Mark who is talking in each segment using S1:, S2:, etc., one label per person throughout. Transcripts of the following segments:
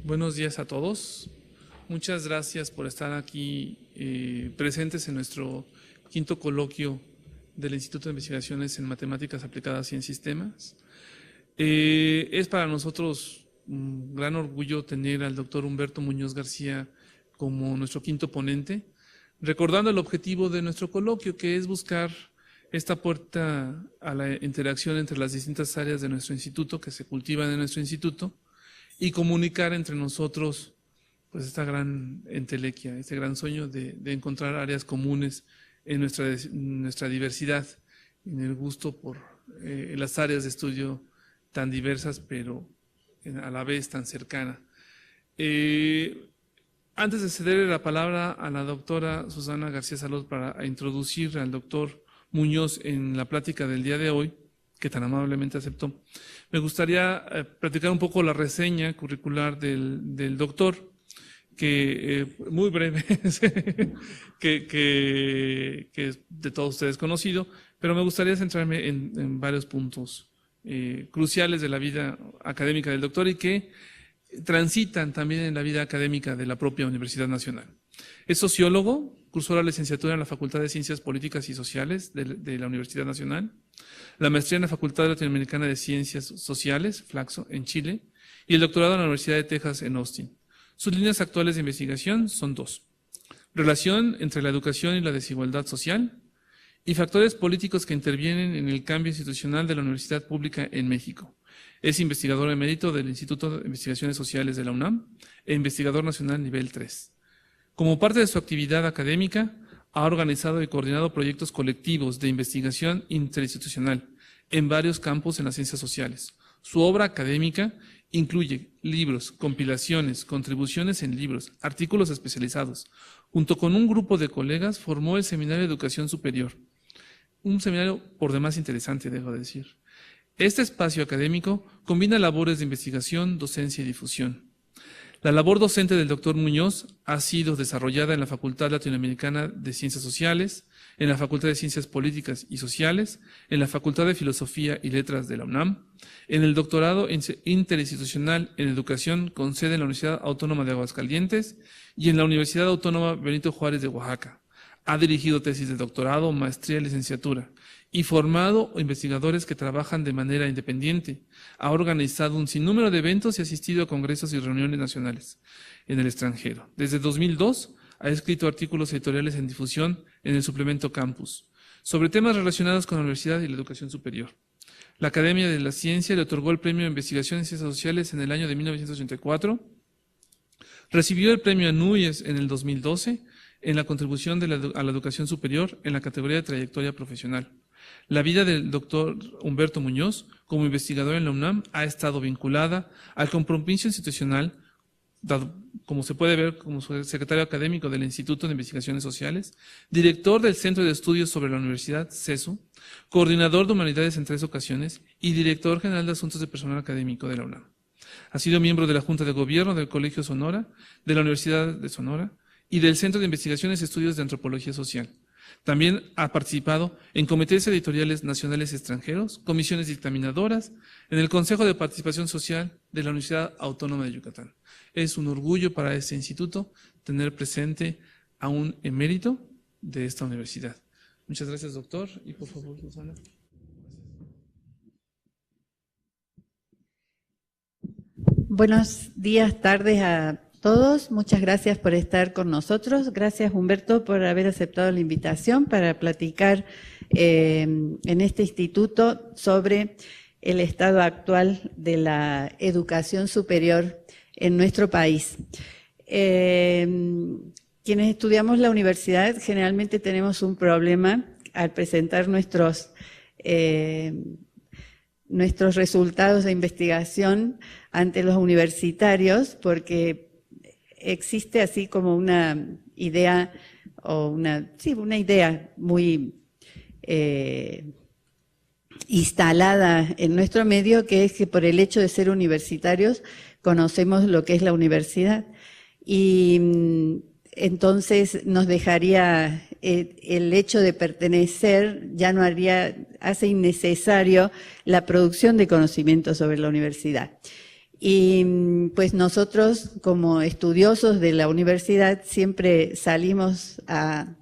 S1: Buenos días a todos. Muchas gracias por estar aquí presentes en nuestro quinto coloquio del Instituto de Investigaciones en Matemáticas Aplicadas y en Sistemas. Es para nosotros un gran orgullo tener al doctor Humberto Muñoz García como nuestro quinto ponente, recordando el objetivo de nuestro coloquio, que es buscar esta puerta a la interacción entre las distintas áreas de nuestro instituto, que se cultivan en nuestro instituto, y comunicar entre nosotros pues esta gran entelequia, este gran sueño de encontrar áreas comunes en nuestra diversidad, en el gusto por las áreas de estudio tan diversas, pero a la vez tan cercana. Antes de cederle la palabra a la doctora Susana García Salot para introducir al doctor Muñoz en la plática del día de hoy, que tan amablemente aceptó, me gustaría platicar un poco la reseña curricular del doctor, que muy breve, que es de todos ustedes conocido, pero me gustaría centrarme en varios puntos cruciales de la vida académica del doctor y que transitan también en la vida académica de la propia Universidad Nacional. Es sociólogo, cursó la licenciatura en la Facultad de Ciencias Políticas y Sociales de la Universidad Nacional, la maestría en la Facultad Latinoamericana de Ciencias Sociales, Flaxo, en Chile, y el doctorado en la Universidad de Texas en Austin. Sus líneas actuales de investigación son dos: relación entre la educación y la desigualdad social, y factores políticos que intervienen en el cambio institucional de la Universidad Pública en México. Es investigador emérito del Instituto de Investigaciones Sociales de la UNAM e investigador nacional nivel 3. Como parte de su actividad académica, ha organizado y coordinado proyectos colectivos de investigación interinstitucional en varios campos en las ciencias sociales. Su obra académica incluye libros, compilaciones, contribuciones en libros, artículos especializados. Junto con un grupo de colegas formó el Seminario de Educación Superior, un seminario por demás interesante, debo decir. Este espacio académico combina labores de investigación, docencia y difusión. La labor docente del doctor Muñoz ha sido desarrollada en la Facultad Latinoamericana de Ciencias Sociales, en la Facultad de Ciencias Políticas y Sociales, en la Facultad de Filosofía y Letras de la UNAM, en el doctorado interinstitucional en Educación con sede en la Universidad Autónoma de Aguascalientes y en la Universidad Autónoma Benito Juárez de Oaxaca. Ha dirigido tesis de doctorado, maestría y licenciatura, y formado investigadores que trabajan de manera independiente. Ha organizado un sinnúmero de eventos y asistido a congresos y reuniones nacionales en el extranjero. Desde 2002 ha escrito artículos editoriales en difusión en el suplemento Campus sobre temas relacionados con la universidad y la educación superior. La Academia de la Ciencia le otorgó el Premio de Investigación en Ciencias Sociales en el año de 1984. Recibió el Premio Anuyes en el 2012 en la contribución a la educación superior en la categoría de trayectoria profesional. La vida del doctor Humberto Muñoz, como investigador en la UNAM, ha estado vinculada al compromiso institucional, como se puede ver como secretario académico del Instituto de Investigaciones Sociales, director del Centro de Estudios sobre la Universidad, CESU, coordinador de Humanidades en 3 ocasiones y director general de Asuntos de Personal Académico de la UNAM. Ha sido miembro de la Junta de Gobierno del Colegio Sonora, de la Universidad de Sonora y del Centro de Investigaciones y Estudios de Antropología Social. También ha participado en comités editoriales nacionales y extranjeros, comisiones dictaminadoras, en el Consejo de Participación Social de la Universidad Autónoma de Yucatán. Es un orgullo para este instituto tener presente a un emérito de esta universidad. Muchas gracias, doctor. Y por favor, Susana.
S2: Buenos días, tardes a todos. Muchas gracias por estar con nosotros. Gracias, Humberto, por haber aceptado la invitación para platicar en este instituto sobre el estado actual de la educación superior en nuestro país. Quienes estudiamos la universidad generalmente tenemos un problema al presentar nuestros resultados de investigación ante los universitarios, porque existe así como una idea, o una idea muy instalada en nuestro medio, que es que por el hecho de ser universitarios conocemos lo que es la universidad. Y entonces nos dejaría el hecho de pertenecer, ya no hace innecesario la producción de conocimiento sobre la universidad. Y pues nosotros, como estudiosos de la universidad, siempre salimos a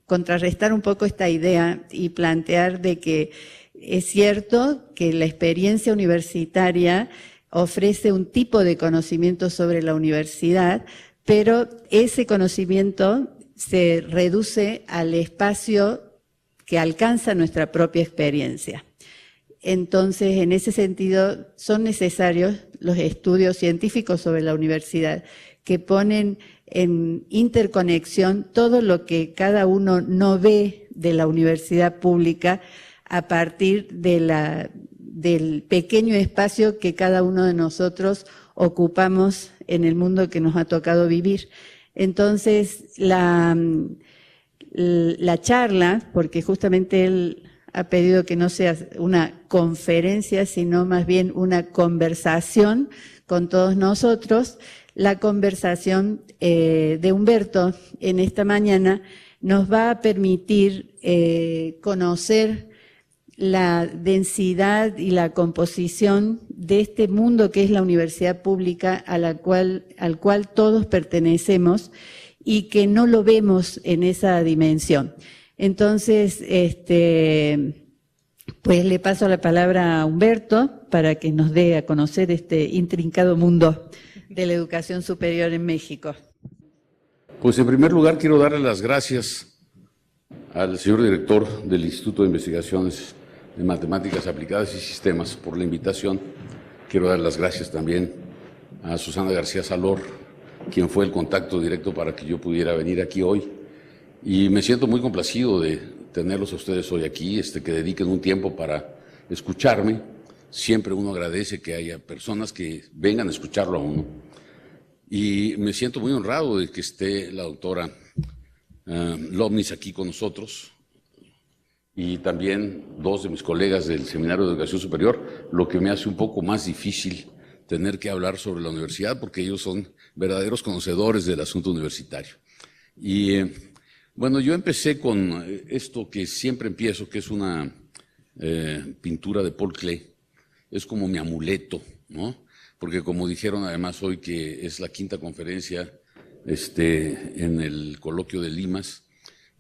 S2: contrarrestar un poco esta idea y plantear de que es cierto que la experiencia universitaria ofrece un tipo de conocimiento sobre la universidad, pero ese conocimiento se reduce al espacio que alcanza nuestra propia experiencia. Entonces, en ese sentido, son necesarios los estudios científicos sobre la universidad que ponen en interconexión todo lo que cada uno no ve de la universidad pública a partir de del pequeño espacio que cada uno de nosotros ocupamos en el mundo que nos ha tocado vivir. Entonces, la charla, porque justamente él ha pedido que no sea una conferencia, sino más bien una conversación con todos nosotros. La conversación de Humberto en esta mañana nos va a permitir conocer la densidad y la composición de este mundo que es la universidad pública al cual todos pertenecemos y que no lo vemos en esa dimensión. Entonces, pues le paso la palabra a Humberto para que nos dé a conocer este intrincado mundo de la educación superior en México.
S3: Pues en primer lugar quiero darle las gracias al señor director del Instituto de Investigaciones de Matemáticas Aplicadas y Sistemas por la invitación. Quiero dar las gracias también a Susana García Salor, quien fue el contacto directo para que yo pudiera venir aquí hoy. Y me siento muy complacido de tenerlos a ustedes hoy aquí, que dediquen un tiempo para escucharme. Siempre uno agradece que haya personas que vengan a escucharlo a uno. Y me siento muy honrado de que esté la doctora Lovnis aquí con nosotros y también dos de mis colegas del Seminario de Educación Superior, lo que me hace un poco más difícil tener que hablar sobre la universidad porque ellos son verdaderos conocedores del asunto universitario. Y bueno, yo empecé con esto que siempre empiezo, que es una pintura de Paul Klee. Es como mi amuleto, ¿no? Porque como dijeron además hoy que es la quinta conferencia en el coloquio de Limas,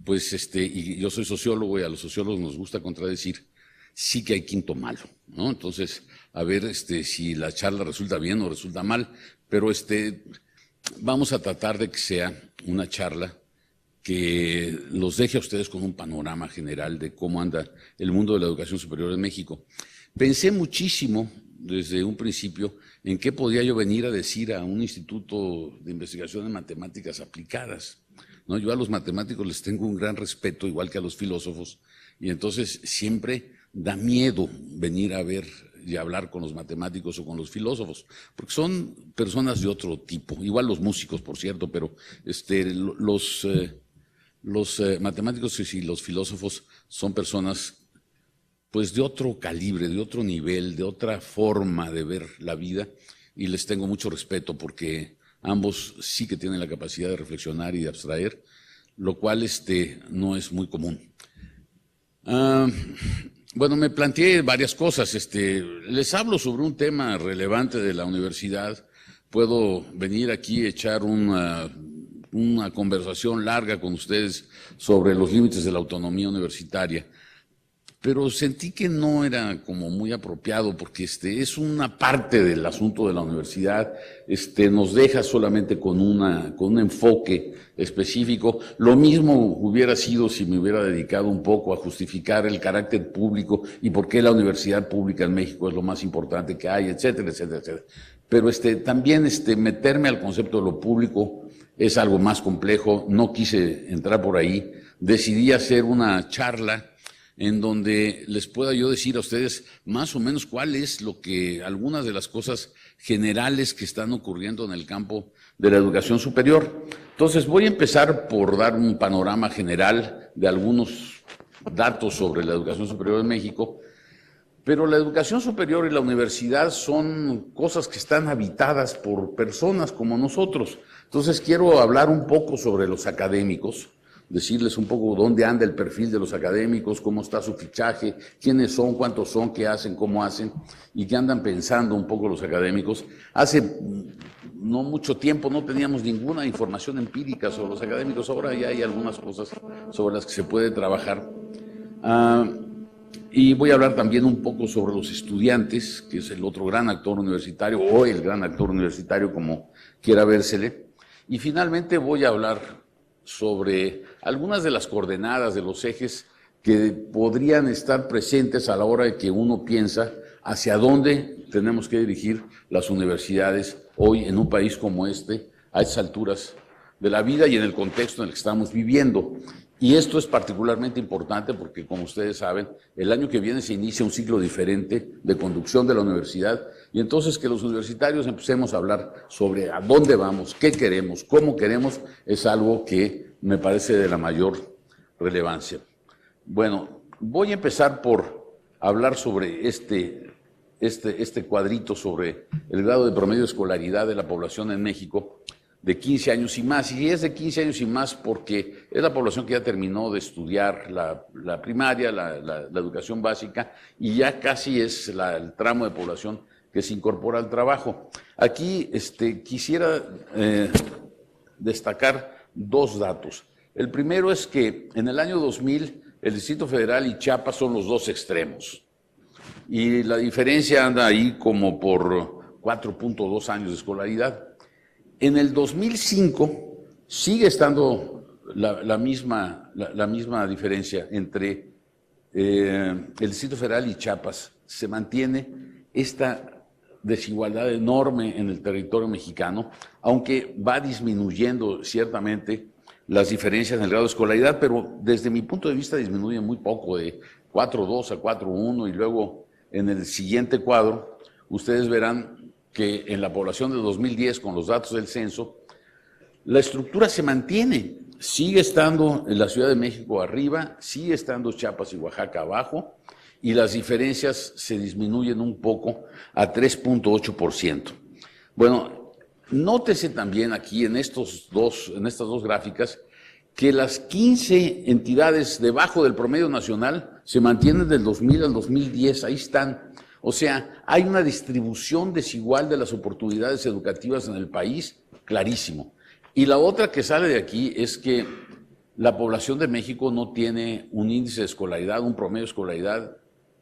S3: pues y yo soy sociólogo y a los sociólogos nos gusta contradecir, sí que hay quinto malo, ¿no? Entonces, a ver si la charla resulta bien o resulta mal, pero vamos a tratar de que sea una charla que los deje a ustedes con un panorama general de cómo anda el mundo de la educación superior en México. Pensé muchísimo desde un principio en qué podía yo venir a decir a un instituto de investigación en matemáticas aplicadas, ¿no? Yo a los matemáticos les tengo un gran respeto, igual que a los filósofos, y entonces siempre da miedo venir a ver y hablar con los matemáticos o con los filósofos, porque son personas de otro tipo, igual los músicos, por cierto, pero los matemáticos y los filósofos son personas pues de otro calibre, de otro nivel, de otra forma de ver la vida, y les tengo mucho respeto porque ambos sí que tienen la capacidad de reflexionar y de abstraer, lo cual no es muy común. Bueno, me planteé varias cosas. Les hablo sobre un tema relevante de la universidad. Puedo venir aquí a echar una conversación larga con ustedes sobre los límites de la autonomía universitaria, pero sentí que no era como muy apropiado porque es una parte del asunto de la universidad, nos deja solamente con un enfoque específico. Lo mismo hubiera sido si me hubiera dedicado un poco a justificar el carácter público y por qué la universidad pública en México es lo más importante que hay, etcétera, etcétera, etcétera. Pero también meterme al concepto de lo público es algo más complejo, no quise entrar por ahí, decidí hacer una charla en donde les pueda yo decir a ustedes más o menos cuál es algunas de las cosas generales que están ocurriendo en el campo de la educación superior. Entonces voy a empezar por dar un panorama general de algunos datos sobre la educación superior en México, pero la educación superior y la universidad son cosas que están habitadas por personas como nosotros. Entonces quiero hablar un poco sobre los académicos, decirles un poco dónde anda el perfil de los académicos, cómo está su fichaje, quiénes son, cuántos son, qué hacen, cómo hacen y qué andan pensando un poco los académicos. Hace no mucho tiempo no teníamos ninguna información empírica sobre los académicos, ahora ya hay algunas cosas sobre las que se puede trabajar. Y voy a hablar también un poco sobre los estudiantes, que es el otro gran actor universitario, o el gran actor universitario, como quiera vérsele. Y finalmente voy a hablar sobre algunas de las coordenadas de los ejes que podrían estar presentes a la hora de que uno piensa hacia dónde tenemos que dirigir las universidades hoy en un país como este, a estas alturas de la vida y en el contexto en el que estamos viviendo. Y esto es particularmente importante porque, como ustedes saben, el año que viene se inicia un ciclo diferente de conducción de la universidad y entonces que los universitarios empecemos a hablar sobre a dónde vamos, qué queremos, cómo queremos, es algo que me parece de la mayor relevancia. Bueno, voy a empezar por hablar sobre este cuadrito sobre el grado de promedio de escolaridad de la población en México, de 15 años y más, y es de 15 años y más porque es la población que ya terminó de estudiar la primaria, la educación básica, y ya casi es el tramo de población que se incorpora al trabajo. Aquí quisiera destacar dos datos. El primero es que en el año 2000 el Distrito Federal y Chiapas son los dos extremos, y la diferencia anda ahí como por 4.2 años de escolaridad. En el 2005 sigue estando la misma diferencia entre el Distrito Federal y Chiapas. Se mantiene esta desigualdad enorme en el territorio mexicano, aunque va disminuyendo ciertamente las diferencias en el grado de escolaridad, pero desde mi punto de vista disminuye muy poco, de 4.2 a 4.1, y luego en el siguiente cuadro ustedes verán que en la población de 2010, con los datos del censo, la estructura se mantiene. Sigue estando en la Ciudad de México arriba, sigue estando Chiapas y Oaxaca abajo, y las diferencias se disminuyen un poco a 3.8%. Bueno, nótese también aquí en estas dos gráficas que las 15 entidades debajo del promedio nacional se mantienen del 2000 al 2010, ahí están. O sea, hay una distribución desigual de las oportunidades educativas en el país, clarísimo. Y la otra que sale de aquí es que la población de México no tiene un índice de escolaridad, un promedio de escolaridad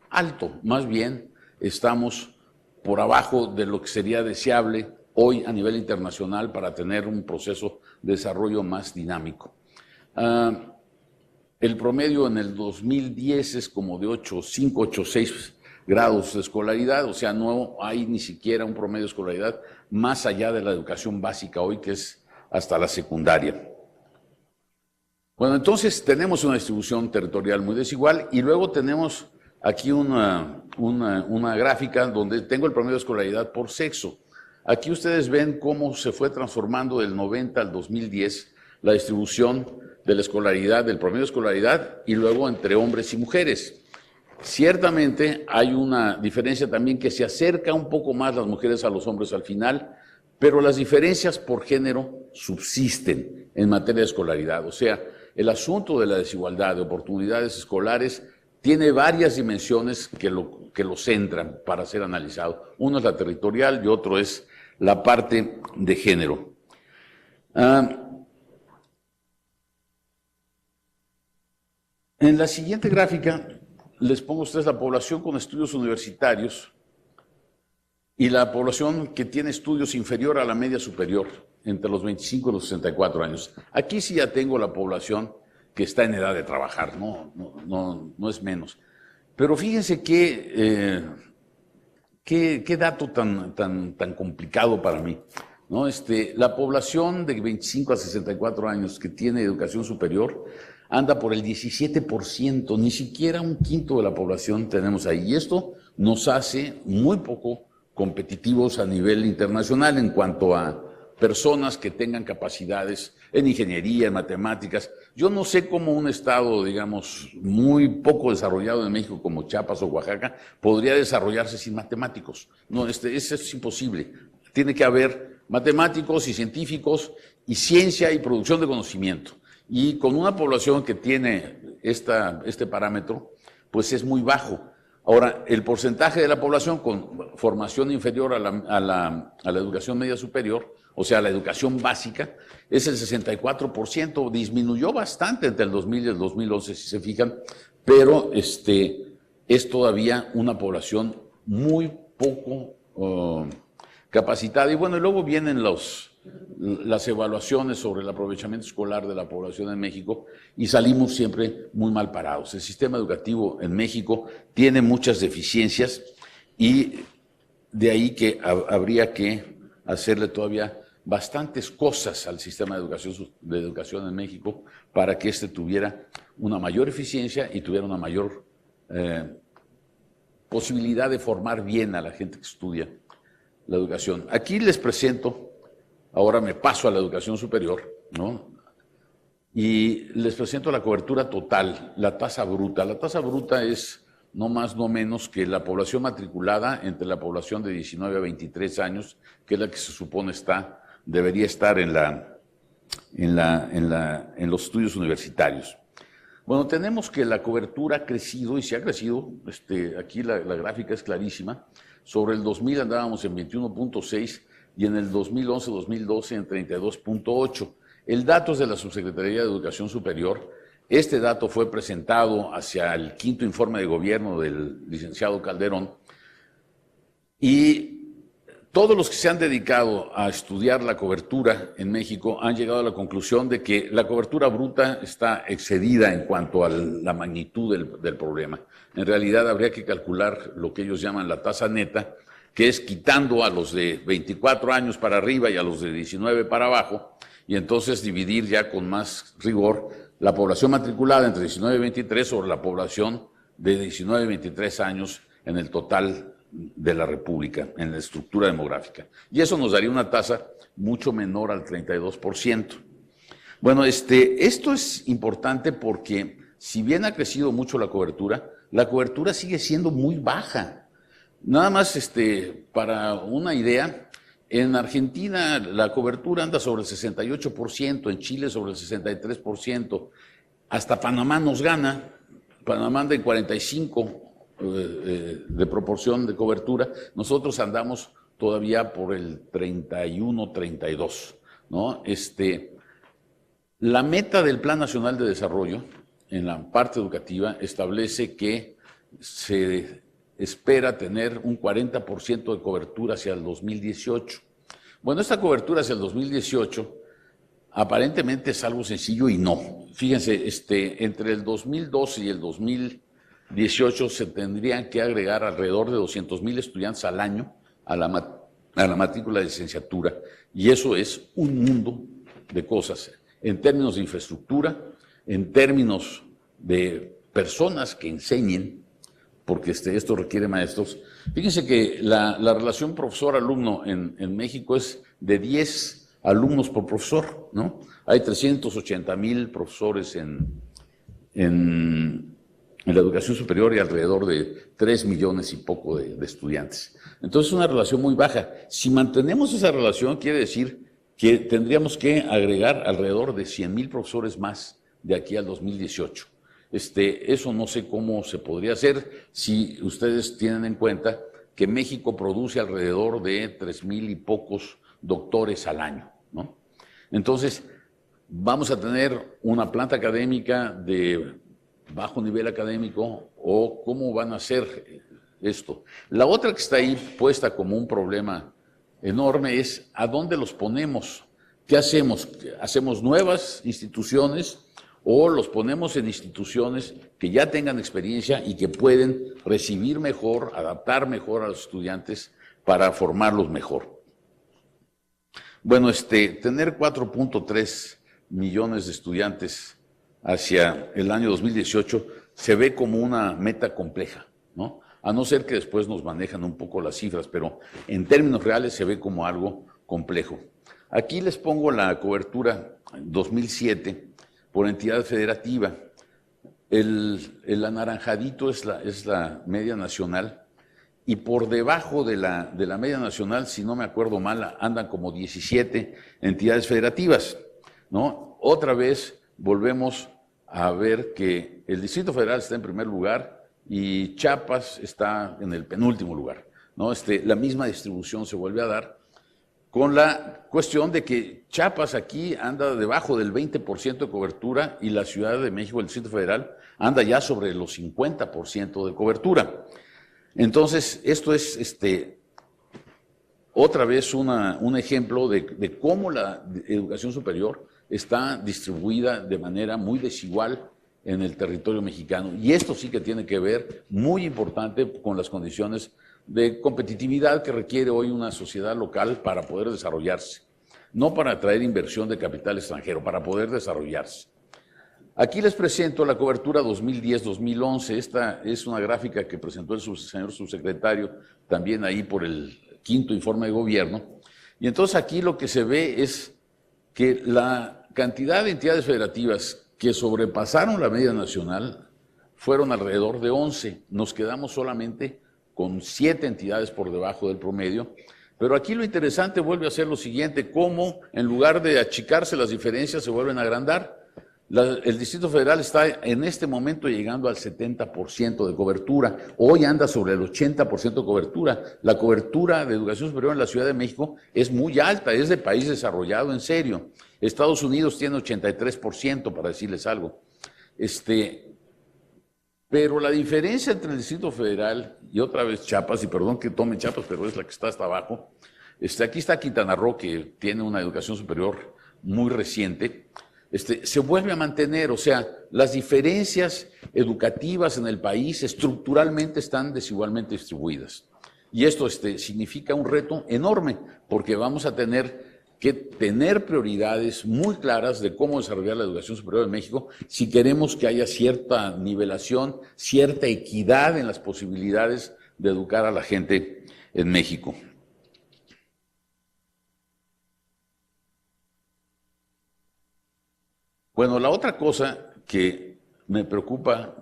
S3: alto. Más bien, estamos por abajo de lo que sería deseable hoy a nivel internacional para tener un proceso de desarrollo más dinámico. El promedio en el 2010 es como de 8.5, 8.6 grados de escolaridad, o sea, no hay ni siquiera un promedio de escolaridad más allá de la educación básica hoy, que es hasta la secundaria. Bueno, entonces tenemos una distribución territorial muy desigual y luego tenemos aquí una gráfica donde tengo el promedio de escolaridad por sexo. Aquí ustedes ven cómo se fue transformando del 90 al 2010 la distribución de la escolaridad, del promedio de escolaridad, y luego entre hombres y mujeres. Ciertamente hay una diferencia también que se acerca un poco más las mujeres a los hombres al final, pero las diferencias por género subsisten en materia de escolaridad. O sea, el asunto de la desigualdad de oportunidades escolares tiene varias dimensiones que lo centran para ser analizado. Uno es la territorial y otro es la parte de género. En la siguiente gráfica les pongo a ustedes la población con estudios universitarios y la población que tiene estudios inferior a la media superior, entre los 25 y los 64 años. Aquí sí ya tengo la población que está en edad de trabajar, no es menos. Pero fíjense qué dato tan complicado para mí, ¿no? La población de 25 a 64 años que tiene educación superior anda por el 17%, ni siquiera un quinto de la población tenemos ahí. Y esto nos hace muy poco competitivos a nivel internacional en cuanto a personas que tengan capacidades en ingeniería, en matemáticas. Yo no sé cómo un estado, digamos, muy poco desarrollado en México como Chiapas o Oaxaca podría desarrollarse sin matemáticos. No, eso es imposible. Tiene que haber matemáticos y científicos y ciencia y producción de conocimiento. Y con una población que tiene este parámetro, pues es muy bajo. Ahora, el porcentaje de la población con formación inferior a la educación media superior, o sea, la educación básica, es el 64%, disminuyó bastante entre el 2000 y el 2011, si se fijan, pero es todavía una población muy poco capacitada. Y bueno, y luego vienen las evaluaciones sobre el aprovechamiento escolar de la población en México y salimos siempre muy mal parados. El sistema educativo en México tiene muchas deficiencias y de ahí que habría que hacerle todavía bastantes cosas al sistema de educación en México para que tuviera una mayor eficiencia y tuviera una mayor posibilidad de formar bien a la gente que estudia la educación. Aquí les presento, ahora me paso a la educación superior, ¿no? Y les presento la cobertura total, la tasa bruta. La tasa bruta es no más, no menos que la población matriculada entre la población de 19 a 23 años, que es la que se supone debería estar en los estudios universitarios. Bueno, tenemos que la cobertura ha crecido y se ha crecido, aquí la gráfica es clarísima. Sobre el 2000 andábamos en 21.6 y en el 2011-2012 en 32.8. El dato es de la Subsecretaría de Educación Superior. Este dato fue presentado hacia el 5º informe de gobierno del licenciado Calderón y todos los que se han dedicado a estudiar la cobertura en México han llegado a la conclusión de que la cobertura bruta está excedida en cuanto a la magnitud del problema. En realidad habría que calcular lo que ellos llaman la tasa neta, que es quitando a los de 24 años para arriba y a los de 19 para abajo, y entonces dividir ya con más rigor la población matriculada entre 19 y 23 sobre la población de 19 y 23 años en el total de la República, en la estructura demográfica. Y eso nos daría una tasa mucho menor al 32%. Bueno, esto es importante porque si bien ha crecido mucho la cobertura sigue siendo muy baja. Nada más para una idea, en Argentina la cobertura anda sobre el 68%, en Chile sobre el 63%, hasta Panamá nos gana, Panamá anda en 45% de proporción de cobertura, nosotros andamos todavía por el 31-32%, ¿no? La meta del Plan Nacional de Desarrollo en la parte educativa establece que se espera tener un 40% de cobertura hacia el 2018. Bueno, esta cobertura hacia el 2018 aparentemente es algo sencillo y no. Fíjense, entre el 2012 y el 2018 se tendrían que agregar alrededor de 200,000 estudiantes al año a la matrícula de licenciatura. Y eso es un mundo de cosas, en términos de infraestructura, en términos de personas que enseñen, porque esto requiere maestros. Fíjense que la relación profesor-alumno en México es de 10 alumnos por profesor, ¿no? Hay 380,000 profesores en la educación superior y alrededor de 3 millones y poco de estudiantes. Entonces es una relación muy baja. Si mantenemos esa relación, quiere decir que tendríamos que agregar alrededor de 100,000 profesores más de aquí al 2018. Eso no sé cómo se podría hacer si ustedes tienen en cuenta que México produce alrededor de 3,000 y pocos doctores al año, ¿no? Entonces, vamos a tener una planta académica de bajo nivel académico, o cómo van a hacer esto. La otra que está ahí puesta como un problema enorme es ¿a dónde los ponemos? ¿Qué hacemos? ¿Hacemos nuevas instituciones o los ponemos en instituciones que ya tengan experiencia y que pueden recibir mejor, adaptar mejor a los estudiantes para formarlos mejor? Bueno, tener 4.3 millones de estudiantes hacia el año 2018 se ve como una meta compleja, ¿no? A no ser que después nos manejan un poco las cifras, pero en términos reales se ve como algo complejo. Aquí les pongo la cobertura 2007 por entidad federativa. El anaranjadito es la media nacional y por debajo de la media nacional, si no me acuerdo mal, andan como 17 entidades federativas, ¿no? Otra vez volvemos a ver que el Distrito Federal está en primer lugar y Chiapas está en el penúltimo lugar, ¿no? La misma distribución se vuelve a dar, con la cuestión de que Chiapas aquí anda debajo del 20% de cobertura y la Ciudad de México, el Distrito Federal, anda ya sobre los 50% de cobertura. Entonces, esto es otra vez un ejemplo de cómo la educación superior está distribuida de manera muy desigual en el territorio mexicano. Y esto sí que tiene que ver, muy importante, con las condiciones de competitividad que requiere hoy una sociedad local para poder desarrollarse. No para atraer inversión de capital extranjero, para poder desarrollarse. Aquí les presento la cobertura 2010-2011. Esta es una gráfica que presentó el señor subsecretario también ahí por el 5º informe de gobierno. Y entonces aquí lo que se ve es que la cantidad de entidades federativas que sobrepasaron la media nacional fueron alrededor de 11. Nos quedamos solamente con 7 entidades por debajo del promedio. Pero aquí lo interesante vuelve a ser lo siguiente, cómo en lugar de achicarse las diferencias se vuelven a agrandar. El Distrito Federal está en este momento llegando al 70% de cobertura. Hoy anda sobre el 80% de cobertura. La cobertura de educación superior en la Ciudad de México es muy alta, es de país desarrollado en serio. Estados Unidos tiene 83%, para decirles algo. Pero la diferencia entre el Distrito Federal y otra vez Chiapas, y perdón que tome Chiapas, pero es la que está hasta abajo, aquí está Quintana Roo, que tiene una educación superior muy reciente, se vuelve a mantener. O sea, las diferencias educativas en el país estructuralmente están desigualmente distribuidas. Y esto significa un reto enorme, porque vamos a tener que tener prioridades muy claras de cómo desarrollar la educación superior en México si queremos que haya cierta nivelación, cierta equidad en las posibilidades de educar a la gente en México. Bueno, la otra cosa que me preocupa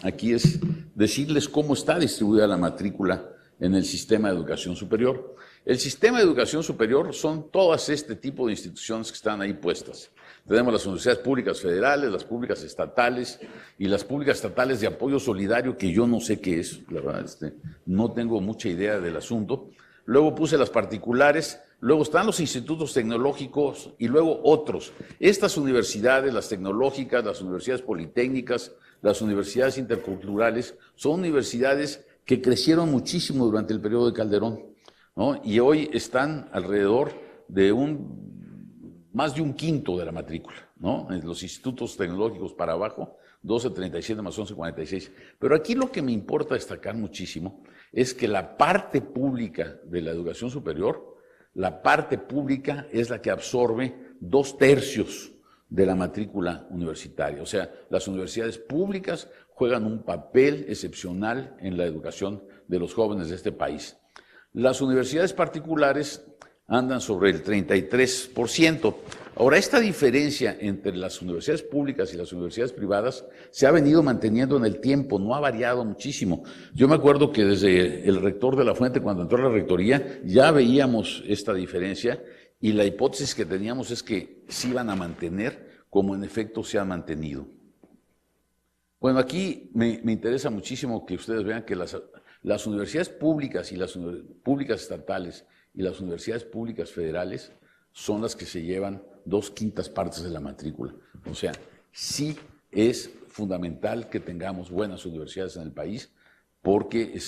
S3: aquí es decirles cómo está distribuida la matrícula en el sistema de educación superior. El sistema de educación superior son todas este tipo de instituciones que están ahí puestas. Tenemos las universidades públicas federales, las públicas estatales y las públicas estatales de apoyo solidario, que yo no sé qué es, la verdad, no tengo mucha idea del asunto. Luego puse las particulares, luego están los institutos tecnológicos y luego otros. Estas universidades, las tecnológicas, las universidades politécnicas, las universidades interculturales, son universidades que crecieron muchísimo durante el periodo de Calderón, ¿no? Y hoy están alrededor de más de un quinto de la matrícula, ¿no? En los institutos tecnológicos para abajo, 12.37 más 11.46. Pero aquí lo que me importa destacar muchísimo es que la parte pública de la educación superior, la parte pública es la que absorbe 2/3 de la matrícula universitaria. O sea, las universidades públicas juegan un papel excepcional en la educación de los jóvenes de este país. Las universidades particulares andan sobre el 33%. Ahora, esta diferencia entre las universidades públicas y las universidades privadas se ha venido manteniendo en el tiempo, no ha variado muchísimo. Yo me acuerdo que desde el rector de la Fuente, cuando entró a la rectoría, ya veíamos esta diferencia y la hipótesis que teníamos es que se iban a mantener como en efecto se han mantenido. Bueno, aquí me interesa muchísimo que ustedes vean que las universidades públicas y las públicas estatales y las universidades públicas federales son las que se llevan 2/5 partes de la matrícula. O sea, sí es fundamental que tengamos buenas universidades en el país porque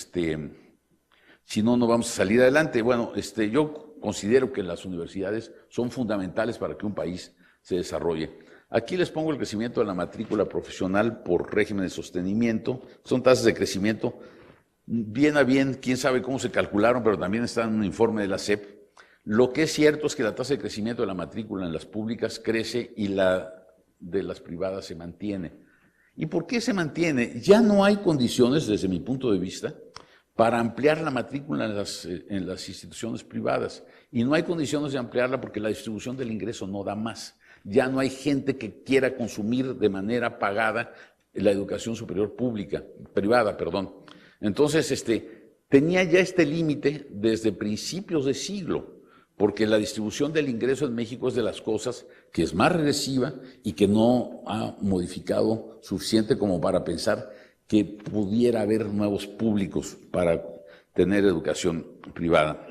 S3: si no, no vamos a salir adelante. Bueno, yo considero que las universidades son fundamentales para que un país se desarrolle. Aquí les pongo el crecimiento de la matrícula profesional por régimen de sostenimiento. Son tasas de crecimiento bien a bien, quién sabe cómo se calcularon, pero también está en un informe de la SEP. Lo que es cierto es que la tasa de crecimiento de la matrícula en las públicas crece y la de las privadas se mantiene. ¿Y por qué se mantiene? Ya no hay condiciones, desde mi punto de vista, para ampliar la matrícula en las instituciones privadas. Y no hay condiciones de ampliarla porque la distribución del ingreso no da más. Ya no hay gente que quiera consumir de manera pagada la educación superior privada. Entonces, tenía ya este límite desde principios de siglo, porque la distribución del ingreso en México es de las cosas que es más regresiva y que no ha modificado suficiente como para pensar que pudiera haber nuevos públicos para tener educación privada.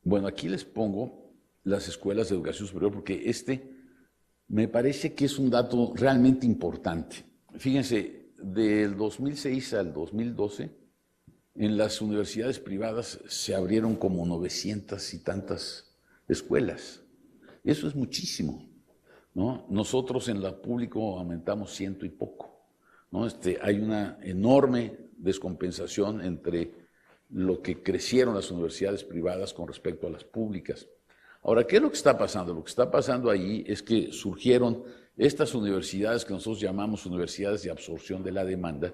S3: Bueno, aquí les pongo las escuelas de educación superior porque me parece que es un dato realmente importante. Fíjense, del 2006 al 2012, en las universidades privadas se abrieron como 900 y tantas escuelas. Eso es muchísimo, ¿no? Nosotros en la pública aumentamos 100 y poco, ¿no? Hay una enorme descompensación entre lo que crecieron las universidades privadas con respecto a las públicas. Ahora, ¿qué es lo que está pasando? Lo que está pasando ahí es que surgieron estas universidades que nosotros llamamos universidades de absorción de la demanda,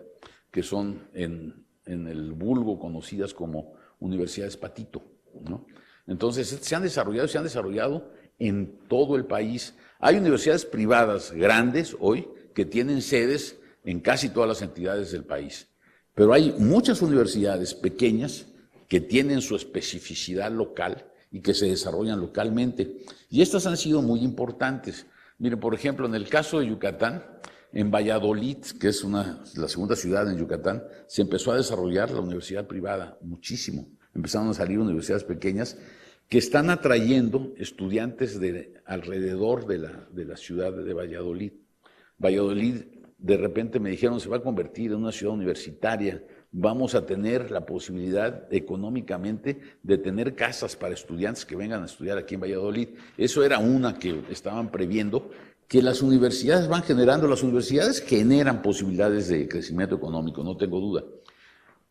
S3: que son en el vulgo conocidas como universidades patito, ¿no? Entonces, se han desarrollado en todo el país. Hay universidades privadas grandes hoy que tienen sedes en casi todas las entidades del país, pero hay muchas universidades pequeñas que tienen su especificidad local y que se desarrollan localmente. Y estas han sido muy importantes. Miren, por ejemplo, en el caso de Yucatán, en Valladolid, que es la segunda ciudad en Yucatán, se empezó a desarrollar la universidad privada muchísimo. Empezaron a salir universidades pequeñas que están atrayendo estudiantes alrededor de la ciudad de Valladolid. Valladolid, de repente me dijeron, se va a convertir en una ciudad universitaria. Vamos a tener la posibilidad económicamente de tener casas para estudiantes que vengan a estudiar aquí en Valladolid. Eso era una que estaban previendo, que las universidades van generando. Las universidades generan posibilidades de crecimiento económico, no tengo duda.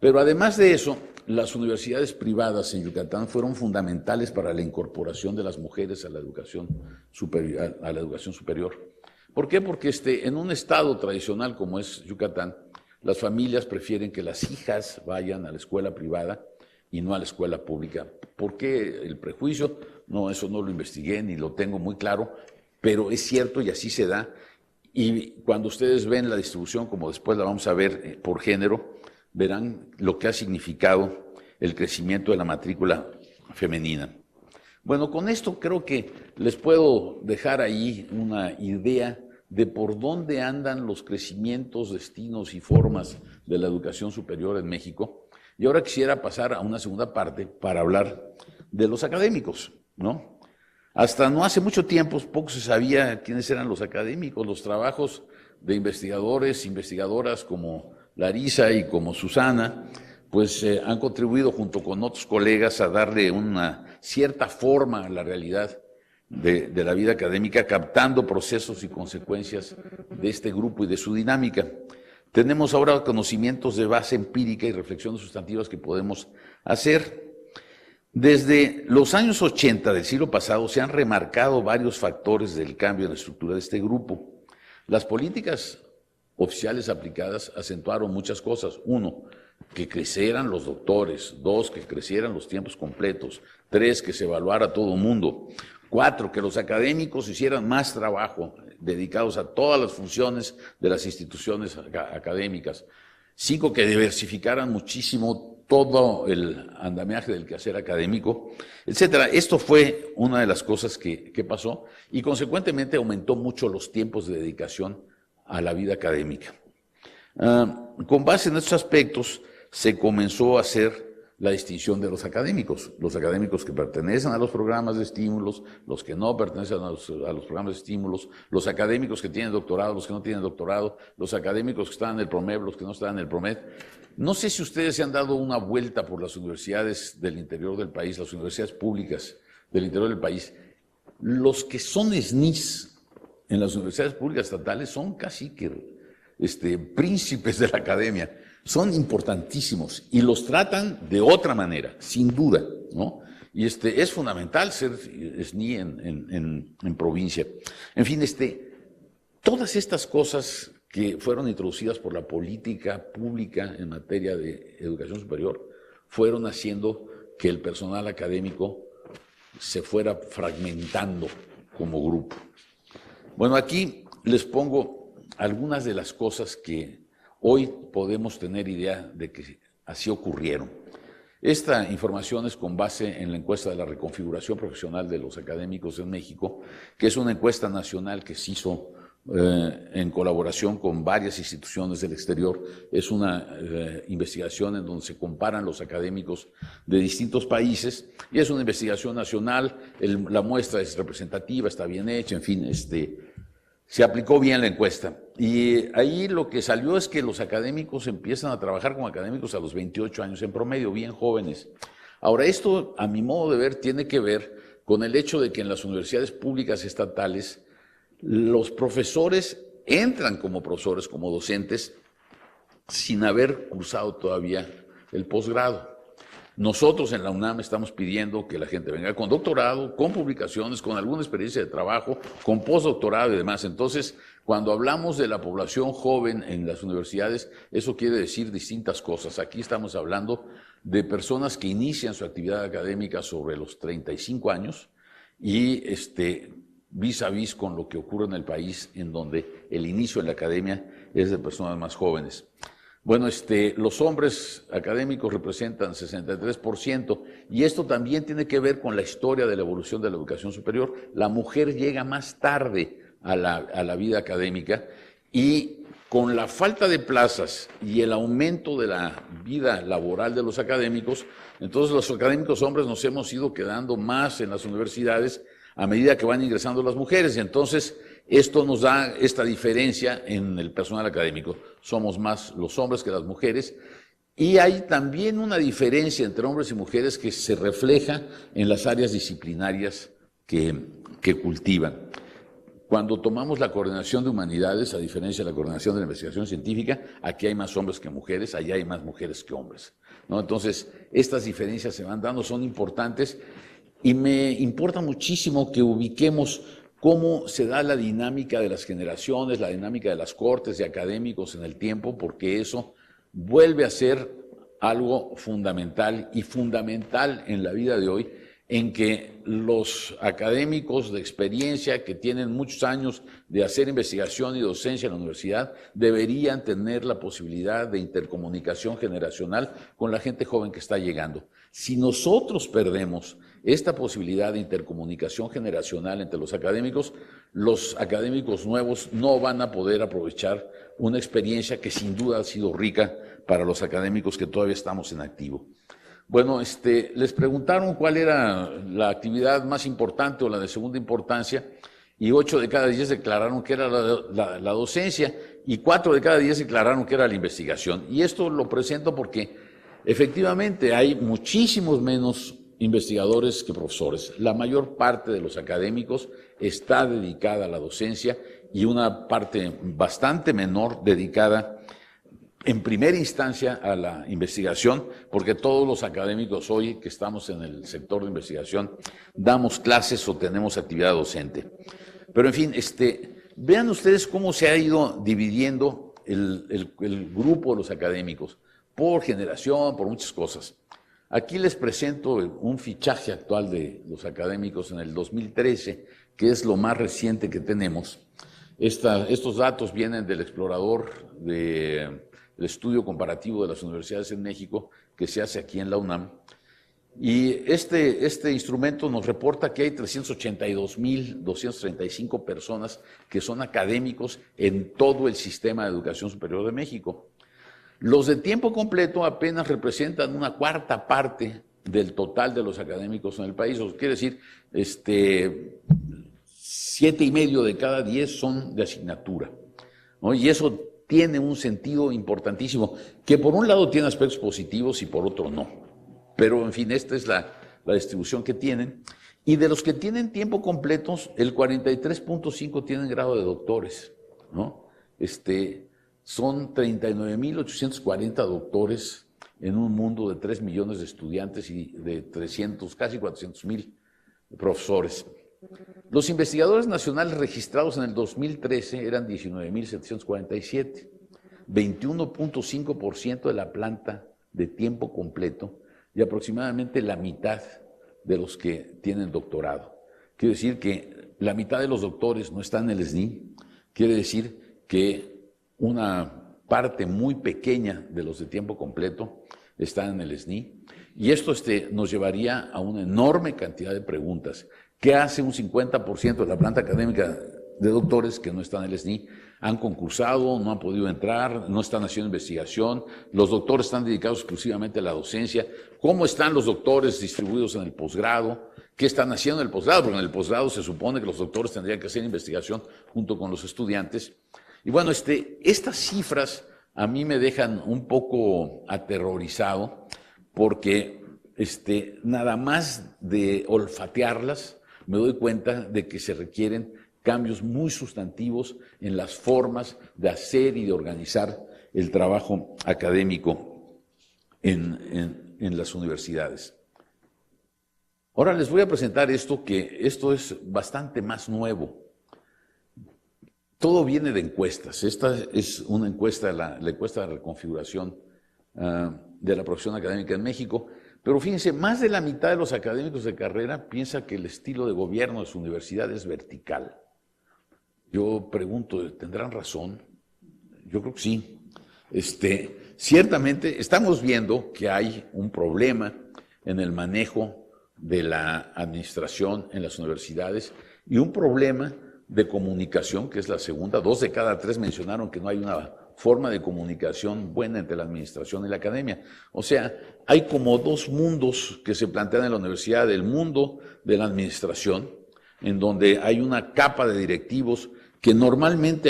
S3: Pero además de eso, las universidades privadas en Yucatán fueron fundamentales para la incorporación de las mujeres a la educación superior. ¿Por qué? Porque en un estado tradicional como es Yucatán, las familias prefieren que las hijas vayan a la escuela privada y no a la escuela pública. ¿Por qué el prejuicio? No, eso no lo investigué ni lo tengo muy claro, pero es cierto y así se da. Y cuando ustedes ven la distribución, como después la vamos a ver por género, verán lo que ha significado el crecimiento de la matrícula femenina. Bueno, con esto creo que les puedo dejar ahí una idea de por dónde andan los crecimientos, destinos y formas de la educación superior en México. Y ahora quisiera pasar a una segunda parte para hablar de los académicos, ¿no? Hasta no hace mucho tiempo, poco se sabía quiénes eran los académicos. Los trabajos de investigadores, investigadoras como Larisa y como Susana, pues han contribuido junto con otros colegas a darle una cierta forma a la realidad de la vida académica, captando procesos y consecuencias de este grupo y de su dinámica. Tenemos ahora conocimientos de base empírica y reflexiones sustantivas que podemos hacer. Desde los años 80 del siglo pasado se han remarcado varios factores del cambio en la estructura de este grupo. Las políticas oficiales aplicadas acentuaron muchas cosas. Uno, que crecieran los doctores. Dos, que crecieran los tiempos completos. Tres, que se evaluara a todo mundo. Cuatro, que los académicos hicieran más trabajo dedicados a todas las funciones de las instituciones académicas. Cinco, que diversificaran muchísimo todo el andamiaje del quehacer académico, etcétera. Esto fue una de las cosas que pasó y consecuentemente aumentó mucho los tiempos de dedicación a la vida académica. Con base en estos aspectos se comenzó a hacer la distinción de los académicos que pertenecen a los programas de estímulos, los que no pertenecen a los programas de estímulos, los académicos que tienen doctorado, los que no tienen doctorado, los académicos que están en el PROMED, los que no están en el PROMED. No sé si ustedes se han dado una vuelta por las universidades del interior del país, las universidades públicas del interior del país. Los que son SNIs en las universidades públicas estatales son casi que príncipes de la academia. Son importantísimos y los tratan de otra manera, sin duda, ¿no? Y es fundamental ser SNI en provincia. En fin, todas estas cosas que fueron introducidas por la política pública en materia de educación superior fueron haciendo que el personal académico se fuera fragmentando como grupo. Bueno, aquí les pongo algunas de las cosas que hoy podemos tener idea de que así ocurrieron. Esta información es con base en la encuesta de la reconfiguración profesional de los académicos en México, que es una encuesta nacional que se hizo en colaboración con varias instituciones del exterior. Es una investigación en donde se comparan los académicos de distintos países y es una investigación nacional. La muestra es representativa, está bien hecha, en fin, se aplicó bien la encuesta. Y ahí lo que salió es que los académicos empiezan a trabajar como académicos a los 28 años en promedio, bien jóvenes. Ahora, esto, a mi modo de ver, tiene que ver con el hecho de que en las universidades públicas estatales los profesores entran como profesores, como docentes, sin haber cursado todavía el posgrado. Nosotros en la UNAM estamos pidiendo que la gente venga con doctorado, con publicaciones, con alguna experiencia de trabajo, con postdoctorado y demás. Entonces, cuando hablamos de la población joven en las universidades, eso quiere decir distintas cosas. Aquí estamos hablando de personas que inician su actividad académica sobre los 35 años y vis a vis con lo que ocurre en el país, en donde el inicio en la academia es de personas más jóvenes. Bueno, los hombres académicos representan 63% y esto también tiene que ver con la historia de la evolución de la educación superior. La mujer llega más tarde a la vida académica y con la falta de plazas y el aumento de la vida laboral de los académicos, entonces los académicos hombres nos hemos ido quedando más en las universidades a medida que van ingresando las mujeres. Y entonces esto nos da esta diferencia en el personal académico. Somos más los hombres que las mujeres. Y hay también una diferencia entre hombres y mujeres que se refleja en las áreas disciplinarias que cultivan. Cuando tomamos la coordinación de humanidades, a diferencia de la coordinación de la investigación científica, aquí hay más hombres que mujeres, allá hay más mujeres que hombres, ¿no? Entonces, estas diferencias se van dando, son importantes. Y me importa muchísimo que ubiquemos cómo se da la dinámica de las generaciones, la dinámica de las cortes de académicos en el tiempo, porque eso vuelve a ser algo fundamental y fundamental en la vida de hoy, en que los académicos de experiencia que tienen muchos años de hacer investigación y docencia en la universidad deberían tener la posibilidad de intercomunicación generacional con la gente joven que está llegando. Si nosotros perdemos esta posibilidad de intercomunicación generacional entre los académicos nuevos no van a poder aprovechar una experiencia que sin duda ha sido rica para los académicos que todavía estamos en activo. Bueno, les preguntaron cuál era la actividad más importante o la de segunda importancia, y 8 de cada 10 declararon que era la docencia, y 4 de cada 10 declararon que era la investigación. Y esto lo presento porque efectivamente hay muchísimos menos investigadores que profesores. La mayor parte de los académicos está dedicada a la docencia y una parte bastante menor dedicada en primera instancia a la investigación, porque todos los académicos hoy que estamos en el sector de investigación damos clases o tenemos actividad docente. Pero en fin, vean ustedes cómo se ha ido dividiendo el grupo de los académicos por generación, por muchas cosas. Aquí les presento un fichaje actual de los académicos en el 2013, que es lo más reciente que tenemos. Estos datos vienen del explorador del estudio comparativo de las universidades en México, que se hace aquí en la UNAM. Y este instrumento nos reporta que hay 382,235 personas que son académicos en todo el sistema de educación superior de México. Los de tiempo completo apenas representan una cuarta parte del total de los académicos en el país. O quiere decir, 7,5 de cada 10 son de asignatura, ¿no? Y eso tiene un sentido importantísimo, que por un lado tiene aspectos positivos y por otro no. Pero, en fin, esta es la distribución que tienen. Y de los que tienen tiempo completo, el 43.5 tienen grado de doctores, ¿no? Son 39,840 doctores en un mundo de 3 millones de estudiantes y de casi 400,000 profesores. Los investigadores nacionales registrados en el 2013 eran 19,747, 21.5% de la planta de tiempo completo y aproximadamente la mitad de los que tienen doctorado. Quiere decir que la mitad de los doctores no están en el SNI, quiere decir
S4: que una parte muy pequeña de los de tiempo completo están en el SNI, y esto nos llevaría a una enorme cantidad de preguntas. ¿Qué hace un 50% de la planta académica de doctores que no están en el SNI? Han concursado, no han podido entrar, no están haciendo investigación, los doctores están dedicados exclusivamente a la docencia. ¿Cómo están los doctores distribuidos en el posgrado? ¿Qué están haciendo en el posgrado? Porque en el posgrado se supone que los doctores tendrían que hacer investigación junto con los estudiantes. Y bueno, estas cifras a mí me dejan un poco aterrorizado, porque nada más de olfatearlas me doy cuenta de que se requieren cambios muy sustantivos en las formas de hacer y de organizar el trabajo académico en las universidades. Ahora les voy a presentar esto es bastante más nuevo. Todo viene de encuestas. Esta es una encuesta, la encuesta de reconfiguración de la profesión académica en México. Pero fíjense, más de la mitad de los académicos de carrera piensa que el estilo de gobierno de su universidad es vertical. Yo pregunto, ¿tendrán razón? Yo creo que sí. Ciertamente estamos viendo que hay un problema en el manejo de la administración en las universidades y un problema de comunicación, que es la segunda. 2 de cada 3 mencionaron que no hay una forma de comunicación buena entre la administración y la academia. O sea, hay como 2 mundos que se plantean en la universidad: el mundo de la administración, en donde hay una capa de directivos que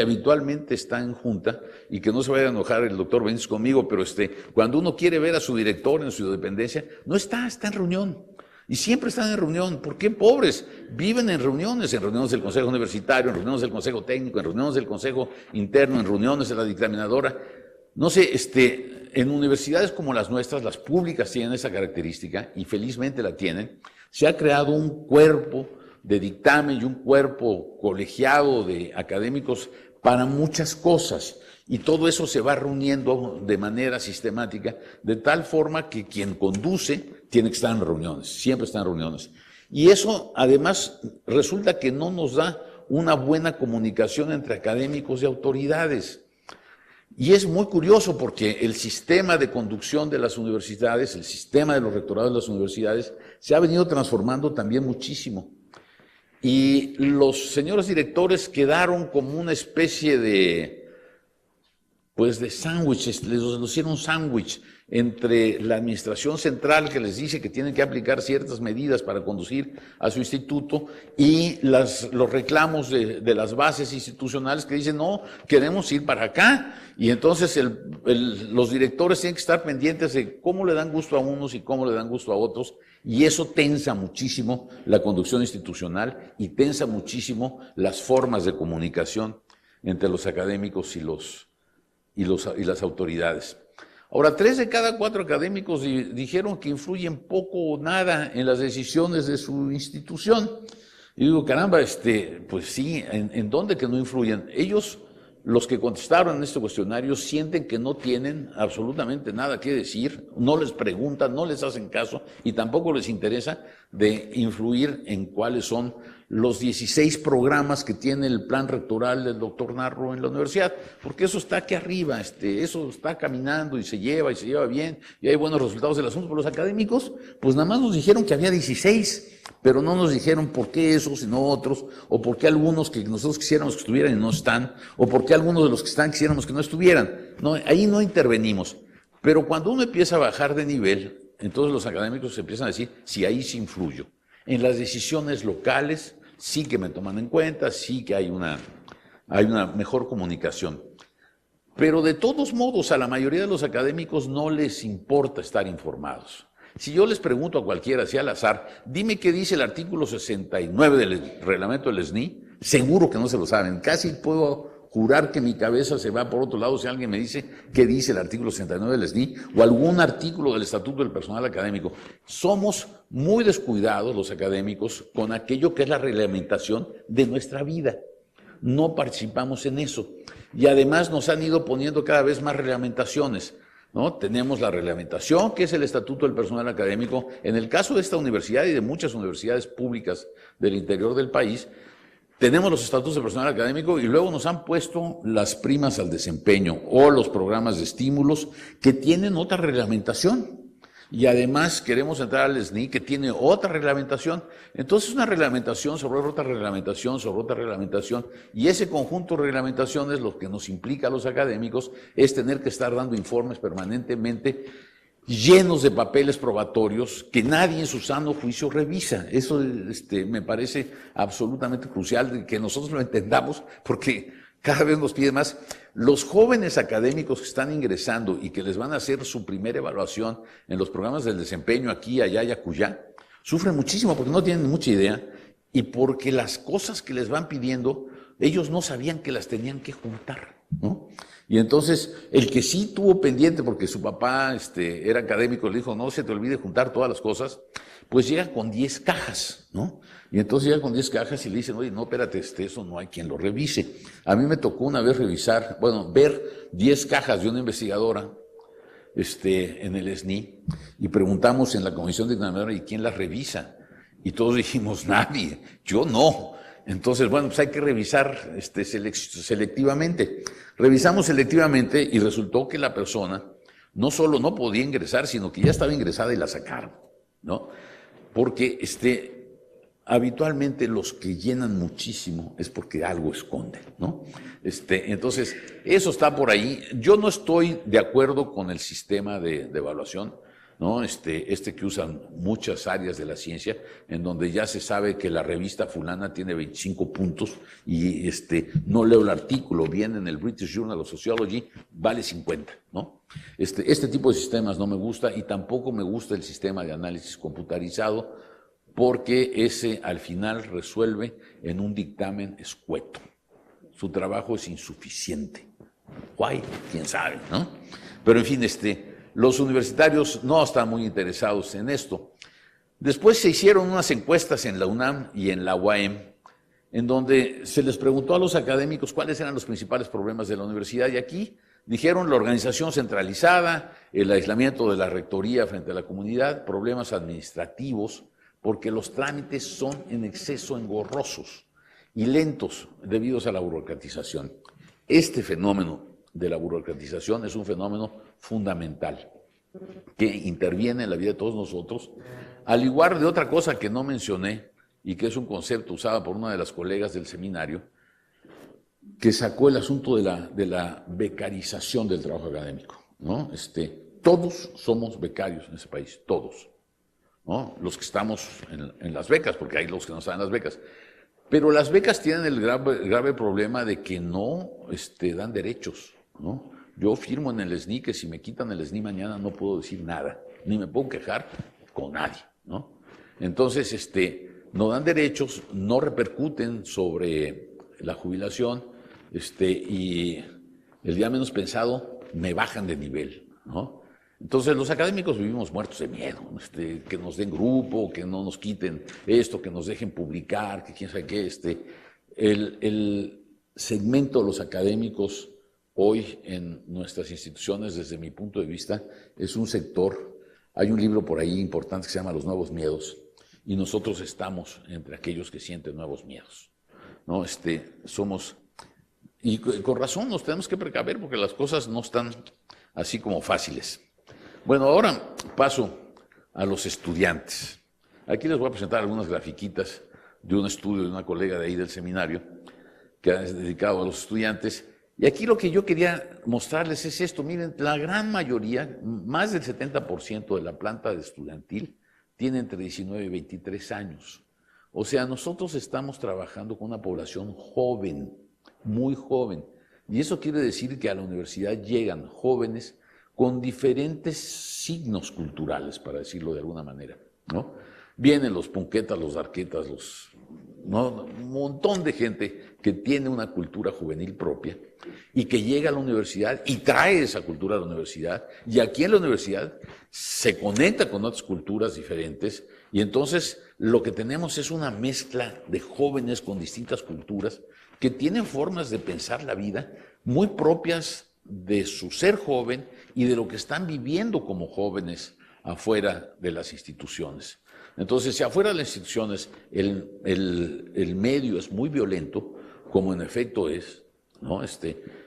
S4: habitualmente está en junta, y que no se vaya a enojar el doctor Benítez conmigo, pero cuando uno quiere ver a su director en su dependencia, no está en reunión. Y siempre están en reunión. ¿Por qué? Pobres. Viven en reuniones del consejo universitario, en reuniones del consejo técnico, en reuniones del consejo interno, en reuniones de la dictaminadora. No sé, en universidades como las nuestras, las públicas, tienen esa característica, y felizmente la tienen. Se ha creado un cuerpo de dictamen y un cuerpo colegiado de académicos para muchas cosas. Y todo eso se va reuniendo de manera sistemática, de tal forma que quien conduce tiene que estar en reuniones, siempre está en reuniones. Y eso, además, resulta que no nos da una buena comunicación entre académicos y autoridades. Y es muy curioso, porque el sistema de conducción de las universidades, el sistema de los rectorados de las universidades, se ha venido transformando también muchísimo. Y los señores directores quedaron como una especie de sándwiches, les hicieron un sándwich entre la administración central, que les dice que tienen que aplicar ciertas medidas para conducir a su instituto, y los reclamos de las bases institucionales, que dicen, no, queremos ir para acá. Y entonces los directores tienen que estar pendientes de cómo le dan gusto a unos y cómo le dan gusto a otros, y eso tensa muchísimo la conducción institucional y tensa muchísimo las formas de comunicación entre los académicos y las autoridades. Ahora, 3 de cada 4 académicos dijeron que influyen poco o nada en las decisiones de su institución. Y digo, caramba, pues sí, ¿en dónde que no influyen? Ellos, los que contestaron en este cuestionario, sienten que no tienen absolutamente nada que decir, no les preguntan, no les hacen caso, y tampoco les interesa de influir en cuáles son los 16 programas que tiene el plan rectoral del doctor Narro en la universidad, porque eso está aquí arriba, eso está caminando y se lleva bien, y hay buenos resultados del asunto. Pero los académicos, pues nada más nos dijeron que había 16, pero no nos dijeron por qué esos y no otros, o por qué algunos que nosotros quisiéramos que estuvieran y no están, o por qué algunos de los que están quisiéramos que no estuvieran. No, ahí no intervenimos. Pero cuando uno empieza a bajar de nivel, entonces los académicos empiezan a decir, sí, ahí sí influyo. En las decisiones locales sí que me toman en cuenta, sí que hay una mejor comunicación. Pero de todos modos, a la mayoría de los académicos no les importa estar informados. Si yo les pregunto a cualquiera, así al azar, dime qué dice el artículo 69 del reglamento del SNI, seguro que no se lo saben. Casi puedo jurar que mi cabeza se va por otro lado si alguien me dice qué dice el artículo 69 del SNI o algún artículo del Estatuto del Personal Académico. Somos muy descuidados los académicos con aquello que es la reglamentación de nuestra vida. No participamos en eso. Y además nos han ido poniendo cada vez más reglamentaciones, ¿no? Tenemos la reglamentación, que es el Estatuto del Personal Académico. En el caso de esta universidad y de muchas universidades públicas del interior del país, tenemos los estatutos de personal académico y luego nos han puesto las primas al desempeño o los programas de estímulos que tienen otra reglamentación. Y además queremos entrar al SNI que tiene otra reglamentación. Entonces una reglamentación sobre otra reglamentación sobre otra reglamentación. Y ese conjunto de reglamentaciones lo que nos implica a los académicos es tener que estar dando informes permanentemente llenos de papeles probatorios que nadie en su sano juicio revisa. Eso me parece absolutamente crucial que nosotros lo entendamos porque cada vez nos pide más. Los jóvenes académicos que están ingresando y que les van a hacer su primera evaluación en los programas del desempeño aquí, allá y acullá, sufren muchísimo porque no tienen mucha idea y porque las cosas que les van pidiendo, ellos no sabían que las tenían que juntar, ¿no? Y entonces, el que sí tuvo pendiente, porque su papá era académico, le dijo, no se te olvide juntar todas las cosas, pues llega con 10 cajas, ¿no? Y entonces llega con 10 cajas y le dicen, oye, no, espérate, eso no hay quien lo revise. A mí me tocó una vez ver 10 cajas de una investigadora en el SNI y preguntamos en la comisión de examinadora, ¿y quién las revisa? Y todos dijimos, nadie, yo no. Entonces, bueno, pues hay que revisar selectivamente. Revisamos selectivamente y resultó que la persona no solo no podía ingresar, sino que ya estaba ingresada y la sacaron, ¿no? Porque habitualmente los que llenan muchísimo es porque algo esconden, ¿no? Entonces, eso está por ahí. Yo no estoy de acuerdo con el sistema de evaluación, ¿no? Que usan muchas áreas de la ciencia, en donde ya se sabe que la revista fulana tiene 25 puntos y no leo el artículo, viene en el British Journal of Sociology, vale 50, ¿no? Este tipo de sistemas no me gusta y tampoco me gusta el sistema de análisis computarizado porque ese al final resuelve en un dictamen escueto. Su trabajo es insuficiente. ¿Why? ¿Quién sabe, no? Pero en fin, los universitarios no están muy interesados en esto. Después se hicieron unas encuestas en la UNAM y en la UAM, en donde se les preguntó a los académicos cuáles eran los principales problemas de la universidad, y aquí dijeron la organización centralizada, el aislamiento de la rectoría frente a la comunidad, problemas administrativos, porque los trámites son en exceso engorrosos y lentos debido a la burocratización. Este fenómeno de la burocratización es un fenómeno fundamental que interviene en la vida de todos nosotros, al igual de otra cosa que no mencioné y que es un concepto usado por una de las colegas del seminario, que sacó el asunto de la becarización del trabajo académico, ¿no? Todos somos becarios en ese país, todos, ¿no? Los que estamos en las becas, porque hay los que no están en las becas. Pero las becas tienen el grave problema de que no dan derechos, ¿no? Yo firmo en el SNI que si me quitan el SNI mañana no puedo decir nada, ni me puedo quejar con nadie, ¿no? Entonces, no dan derechos, no repercuten sobre la jubilación, y el día menos pensado me bajan de nivel, ¿no? Entonces los académicos vivimos muertos de miedo, que nos den grupo, que no nos quiten esto, que nos dejen publicar, que quién sabe qué. El segmento de los académicos hoy en nuestras instituciones, desde mi punto de vista, es un sector, hay un libro por ahí importante que se llama Los Nuevos Miedos, y nosotros estamos entre aquellos que sienten nuevos miedos, ¿no? Somos, y con razón nos tenemos que precaver porque las cosas no están así como fáciles. Bueno, ahora paso a los estudiantes. Aquí les voy a presentar algunas grafiquitas de un estudio de una colega de ahí del seminario que ha dedicado a los estudiantes. Y aquí lo que yo quería mostrarles es esto. Miren, la gran mayoría, más del 70% de la planta de estudiantil tiene entre 19 y 23 años. O sea, nosotros estamos trabajando con una población joven, muy joven. Y eso quiere decir que a la universidad llegan jóvenes con diferentes signos culturales, para decirlo de alguna manera, ¿no? Vienen los punquetas, los darquetas, ¿no? Un montón de gente que tiene una cultura juvenil propia y que llega a la universidad y trae esa cultura a la universidad, y aquí en la universidad se conecta con otras culturas diferentes, y entonces lo que tenemos es una mezcla de jóvenes con distintas culturas que tienen formas de pensar la vida muy propias de su ser joven y de lo que están viviendo como jóvenes afuera de las instituciones. Entonces, si afuera de las instituciones el medio es muy violento, como en efecto es, ¿no?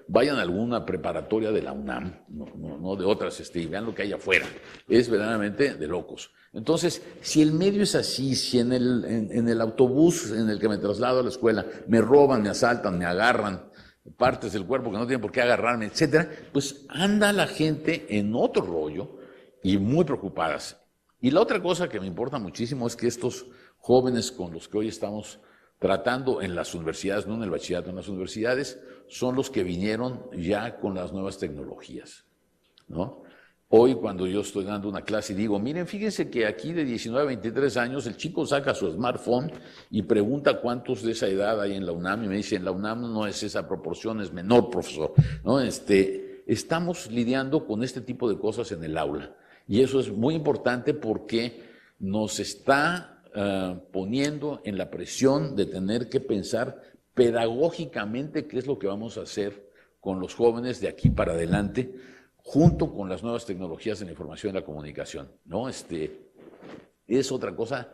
S4: Vayan a alguna preparatoria de la UNAM, no de otras, y vean lo que hay afuera. Es verdaderamente de locos. Entonces, si el medio es así, si en el autobús en el que me traslado a la escuela me roban, me asaltan, me agarran partes del cuerpo que no tienen por qué agarrarme, etcétera, pues anda la gente en otro rollo y muy preocupadas. Y la otra cosa que me importa muchísimo es que estos jóvenes con los que hoy estamos tratando en las universidades, no en el bachillerato, en las universidades, son los que vinieron ya con las nuevas tecnologías, ¿no? Hoy cuando yo estoy dando una clase y digo, miren, fíjense que aquí de 19 a 23 años el chico saca su smartphone y pregunta cuántos de esa edad hay en la UNAM y me dice, en la UNAM no es esa proporción, es menor, profesor, ¿no? Estamos lidiando con este tipo de cosas en el aula y eso es muy importante porque nos está poniendo en la presión de tener que pensar pedagógicamente qué es lo que vamos a hacer con los jóvenes de aquí para adelante, junto con las nuevas tecnologías de la información y la comunicación, ¿no? Es otra cosa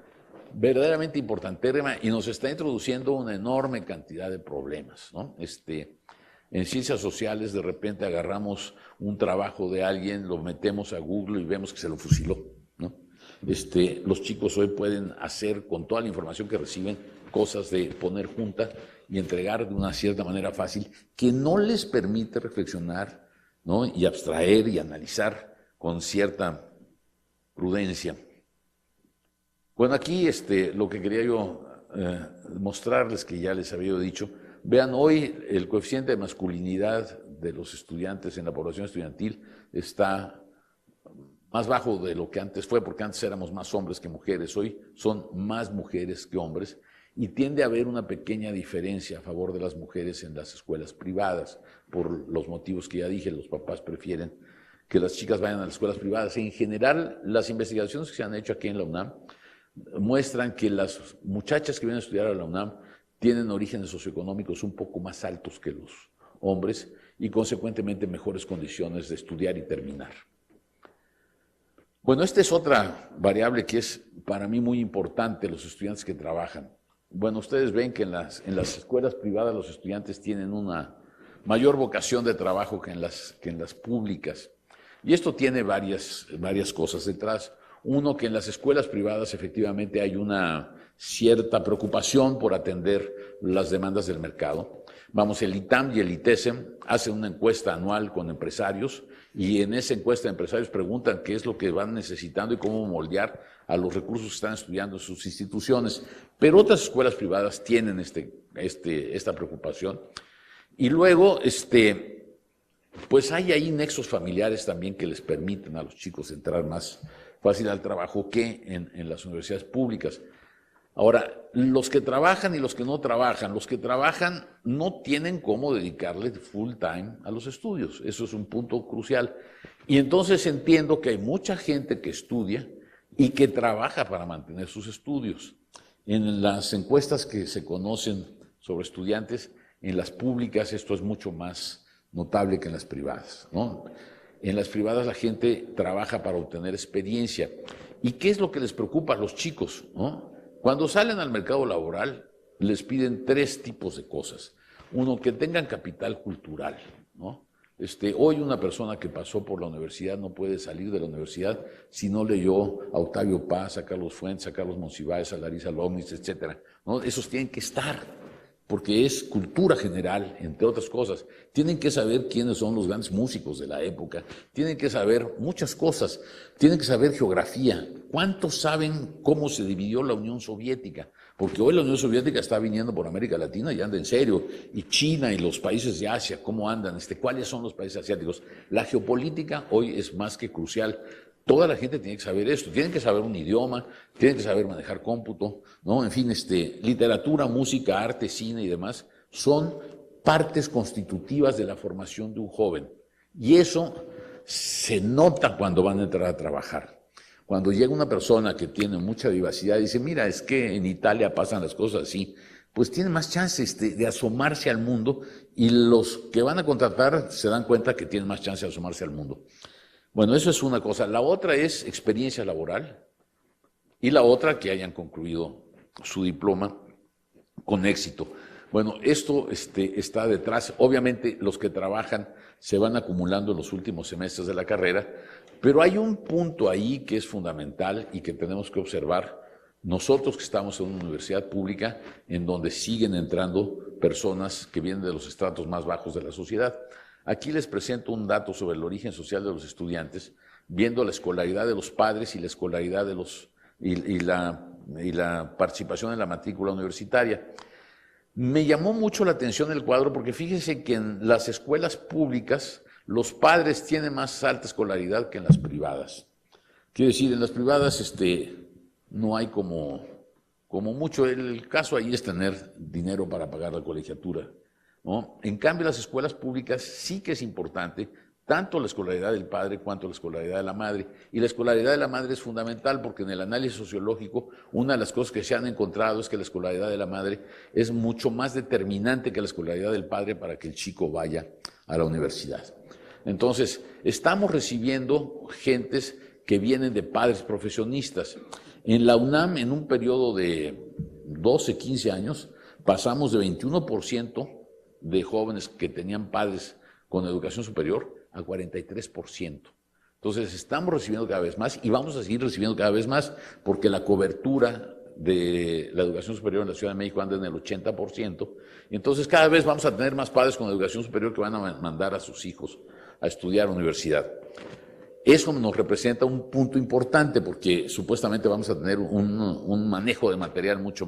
S4: verdaderamente importantérrima y nos está introduciendo una enorme cantidad de problemas, ¿no? En ciencias sociales de repente agarramos un trabajo de alguien, lo metemos a Google y vemos que se lo fusiló, ¿no? Los chicos hoy pueden hacer con toda la información que reciben cosas de poner junta y entregar de una cierta manera fácil que no les permite reflexionar, ¿no? Y abstraer y analizar con cierta prudencia. Bueno, aquí lo que quería yo mostrarles, que ya les había dicho, vean hoy el coeficiente de masculinidad de los estudiantes en la población estudiantil está más bajo de lo que antes fue, porque antes éramos más hombres que mujeres, hoy son más mujeres que hombres, y tiende a haber una pequeña diferencia a favor de las mujeres en las escuelas privadas, por los motivos que ya dije. Los papás prefieren que las chicas vayan a las escuelas privadas. En general, las investigaciones que se han hecho aquí en la UNAM muestran que las muchachas que vienen a estudiar a la UNAM tienen orígenes socioeconómicos un poco más altos que los hombres y consecuentemente mejores condiciones de estudiar y terminar. Bueno, esta es otra variable que es para mí muy importante, los estudiantes que trabajan. Bueno, ustedes ven que en las escuelas privadas los estudiantes tienen una mayor vocación de trabajo que en las públicas. Y esto tiene varias cosas detrás. Uno, que en las escuelas privadas efectivamente hay una cierta preocupación por atender las demandas del mercado. Vamos, el ITAM y el ITESM hacen una encuesta anual con empresarios y en esa encuesta de empresarios preguntan qué es lo que van necesitando y cómo moldear a los recursos que están estudiando en sus instituciones. Pero otras escuelas privadas tienen esta preocupación. Y luego, pues hay ahí nexos familiares también que les permiten a los chicos entrar más fácil al trabajo que en las universidades públicas. Ahora, los que trabajan y los que no trabajan, los que trabajan no tienen cómo dedicarle full time a los estudios. Eso es un punto crucial. Y entonces entiendo que hay mucha gente que estudia y que trabaja para mantener sus estudios. En las encuestas que se conocen sobre estudiantes, en las públicas esto es mucho más notable que en las privadas, ¿no? En las privadas la gente trabaja para obtener experiencia. ¿Y qué es lo que les preocupa a los chicos, ¿no? Cuando salen al mercado laboral, les piden 3 tipos de cosas. Uno, que tengan capital cultural, ¿no? Hoy una persona que pasó por la universidad no puede salir de la universidad si no leyó a Octavio Paz, a Carlos Fuentes, a Carlos Monsiváis, a Larisa Lomnitz, etcétera, ¿no? Esos tienen que estar, porque es cultura general, entre otras cosas. Tienen que saber quiénes son los grandes músicos de la época, tienen que saber muchas cosas, tienen que saber geografía. ¿Cuántos saben cómo se dividió la Unión Soviética? Porque hoy la Unión Soviética está viniendo por América Latina y anda en serio. Y China y los países de Asia, ¿cómo andan? ¿Cuáles son los países asiáticos? La geopolítica hoy es más que crucial. Toda la gente tiene que saber esto, tienen que saber un idioma, tienen que saber manejar cómputo, ¿no? En fin, literatura, música, arte, cine y demás son partes constitutivas de la formación de un joven. Y eso se nota cuando van a entrar a trabajar. Cuando llega una persona que tiene mucha vivacidad y dice, mira, es que en Italia pasan las cosas así, pues tiene más chances de asomarse al mundo y los que van a contratar se dan cuenta que tienen más chance de asomarse al mundo. Bueno, eso es una cosa. La otra es experiencia laboral. y la otra que hayan concluido su diploma con éxito. Bueno, esto está detrás. Obviamente los que trabajan se van acumulando en los últimos semestres de la carrera, pero hay un punto ahí que es fundamental y que tenemos que observar nosotros que estamos en una universidad pública en donde siguen entrando personas que vienen de los estratos más bajos de la sociedad. Aquí les presento un dato sobre el origen social de los estudiantes, viendo la escolaridad de los padres y la escolaridad de los y la participación en la matrícula universitaria. Me llamó mucho la atención el cuadro porque fíjense que en las escuelas públicas los padres tienen más alta escolaridad que en las privadas. Quiero decir, en las privadas no hay como mucho. El caso ahí es tener dinero para pagar la colegiatura, ¿no? En cambio, las escuelas públicas sí que es importante tanto la escolaridad del padre cuanto la escolaridad de la madre. Y la escolaridad de la madre es fundamental porque en el análisis sociológico una de las cosas que se han encontrado es que la escolaridad de la madre es mucho más determinante que la escolaridad del padre para que el chico vaya a la universidad. Entonces, estamos recibiendo gentes que vienen de padres profesionistas. En la UNAM, en un periodo de 12, 15 años, pasamos de 21% de jóvenes que tenían padres con educación superior a 43%. Entonces, estamos recibiendo cada vez más y vamos a seguir recibiendo cada vez más porque la cobertura de la educación superior en la Ciudad de México anda en el 80%. Y entonces, cada vez vamos a tener más padres con educación superior que van a mandar a sus hijos a estudiar universidad. Eso nos representa un punto importante porque supuestamente vamos a tener un manejo de material mucho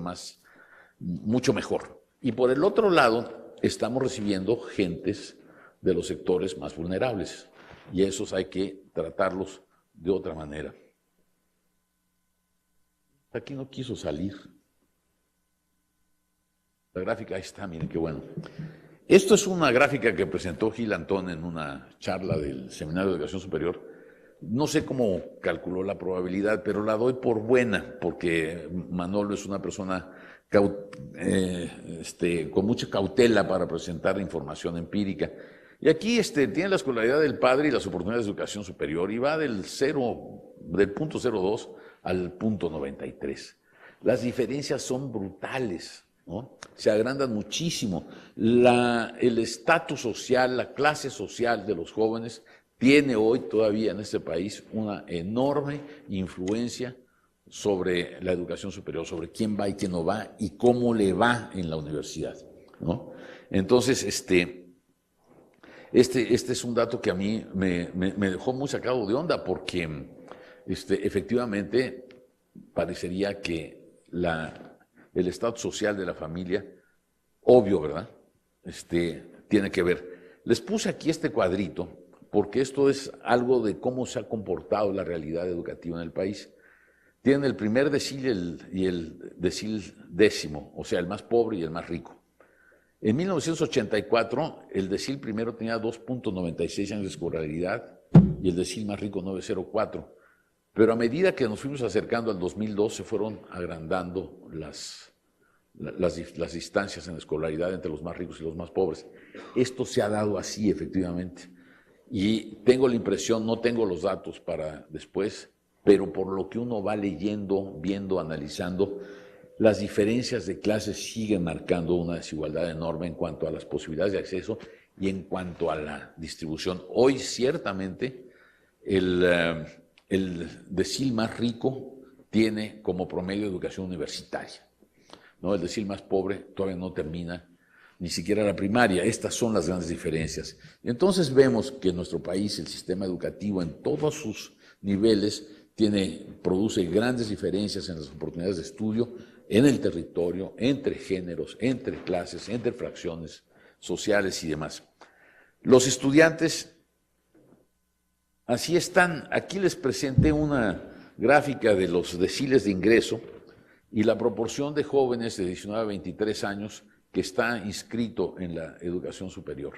S4: mejor. Y por el otro lado, estamos recibiendo gentes de los sectores más vulnerables y esos hay que tratarlos de otra manera. Aquí no quiso salir. La gráfica, ahí está, miren qué bueno. Esto es una gráfica que presentó Gil Antón en una charla del Seminario de Educación Superior. No sé cómo calculó la probabilidad, pero la doy por buena, porque Manolo es una persona con mucha cautela para presentar información empírica. Y aquí tiene la escolaridad del padre y las oportunidades de educación superior, y va del punto 0.2 al punto 93. Las diferencias son brutales, ¿no? Se agrandan muchísimo. El estatus social, la clase social de los jóvenes tiene hoy todavía en este país una enorme influencia sobre la educación superior, sobre quién va y quién no va y cómo le va en la universidad, ¿no? Entonces, este es un dato que a mí me dejó muy sacado de onda porque efectivamente parecería que el estado social de la familia, obvio, ¿verdad? Tiene que ver. Les puse aquí este cuadrito porque esto es algo de cómo se ha comportado la realidad educativa en el país. Tienen el primer decil y el decil décimo, o sea, el más pobre y el más rico. En 1984, el decil primero tenía 2.96 años de escolaridad y el decil más rico 9.04. Pero a medida que nos fuimos acercando al 2002, se fueron agrandando las distancias en la escolaridad entre los más ricos y los más pobres. Esto se ha dado así, efectivamente. Y tengo la impresión, no tengo los datos para después, pero por lo que uno va leyendo, viendo, analizando, las diferencias de clases siguen marcando una desigualdad enorme en cuanto a las posibilidades de acceso y en cuanto a la distribución. Hoy, ciertamente, el decil más rico tiene como promedio educación universitaria, ¿no? El decil más pobre todavía no termina ni siquiera la primaria. Estas son las grandes diferencias. Entonces vemos que en nuestro país el sistema educativo en todos sus niveles produce grandes diferencias en las oportunidades de estudio, en el territorio, entre géneros, entre clases, entre fracciones sociales y demás. Los estudiantes así están. Aquí les presenté una gráfica de los deciles de ingreso y la proporción de jóvenes de 19 a 23 años que está inscrito en la educación superior.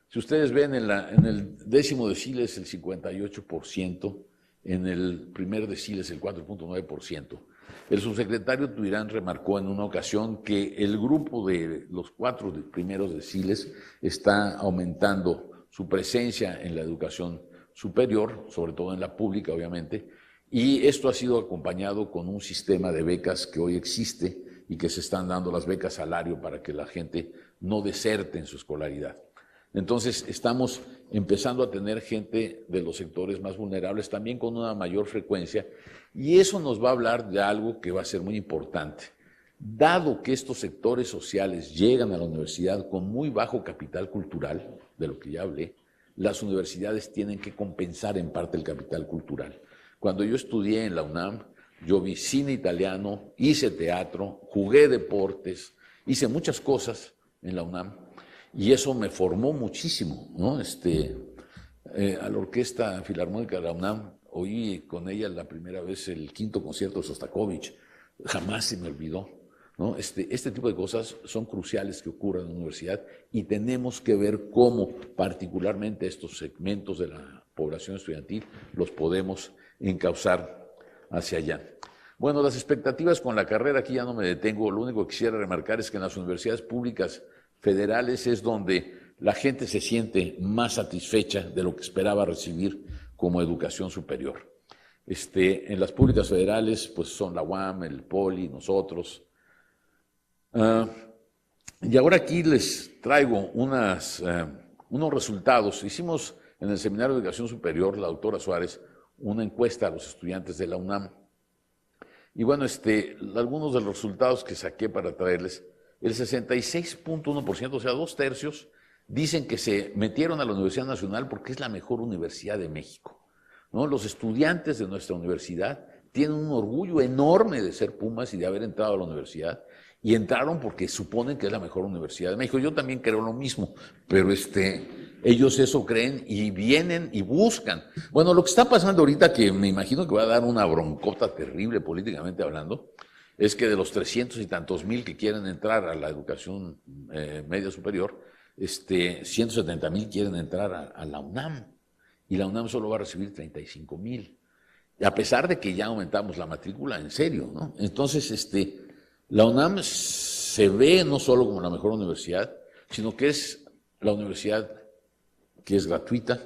S4: Si ustedes ven, en el décimo decil es el 58%, en el primer decil es el 4.9%. El subsecretario Tuirán remarcó en una ocasión que el grupo de los 4 primeros deciles está aumentando su presencia en la educación superior, sobre todo en la pública, obviamente, Y esto ha sido acompañado con un sistema de becas que hoy existe y que se están dando las becas salario para que la gente no deserte en su escolaridad. Entonces, estamos empezando a tener gente de los sectores más vulnerables también con una mayor frecuencia, y eso nos va a hablar de algo que va a ser muy importante. Dado que estos sectores sociales llegan a la universidad con muy bajo capital cultural, de lo que ya hablé, las universidades tienen que compensar en parte el capital cultural. Cuando yo estudié en la UNAM, yo vi cine italiano, hice teatro, jugué deportes, hice muchas cosas en la UNAM, y eso me formó muchísimo, ¿no? A la Orquesta Filarmónica de la UNAM, oí con ella la primera vez el 5º concierto de Sostakovich, jamás se me olvidó, ¿no? Este tipo de cosas son cruciales que ocurren en la universidad, y tenemos que ver cómo particularmente estos segmentos de la población estudiantil los podemos encauzar hacia allá. Bueno, las expectativas con la carrera, aquí ya no me detengo, lo único que quisiera remarcar es que en las universidades públicas federales es donde la gente se siente más satisfecha de lo que esperaba recibir como educación superior. En las públicas federales, pues son la UAM, el POLI, nosotros. Y ahora aquí les traigo unos resultados. Hicimos en el Seminario de Educación Superior, la doctora Suárez, una encuesta a los estudiantes de la UNAM. Y bueno, algunos de los resultados que saqué para traerles, el 66.1%, o sea, 2/3, dicen que se metieron a la Universidad Nacional porque es la mejor universidad de México, ¿no? Los estudiantes de nuestra universidad tienen un orgullo enorme de ser Pumas y de haber entrado a la universidad, y entraron porque suponen que es la mejor universidad de México. Yo también creo lo mismo, pero ellos eso creen y vienen y buscan. Bueno, lo que está pasando ahorita, que me imagino que va a dar una broncota terrible políticamente hablando, es que de los 300 y tantos mil que quieren entrar a la educación media superior, 170,000 quieren entrar a la UNAM, y la UNAM solo va a recibir 35,000, a pesar de que ya aumentamos la matrícula en serio, ¿no? Entonces, la UNAM se ve no solo como la mejor universidad, sino que es la universidad que es gratuita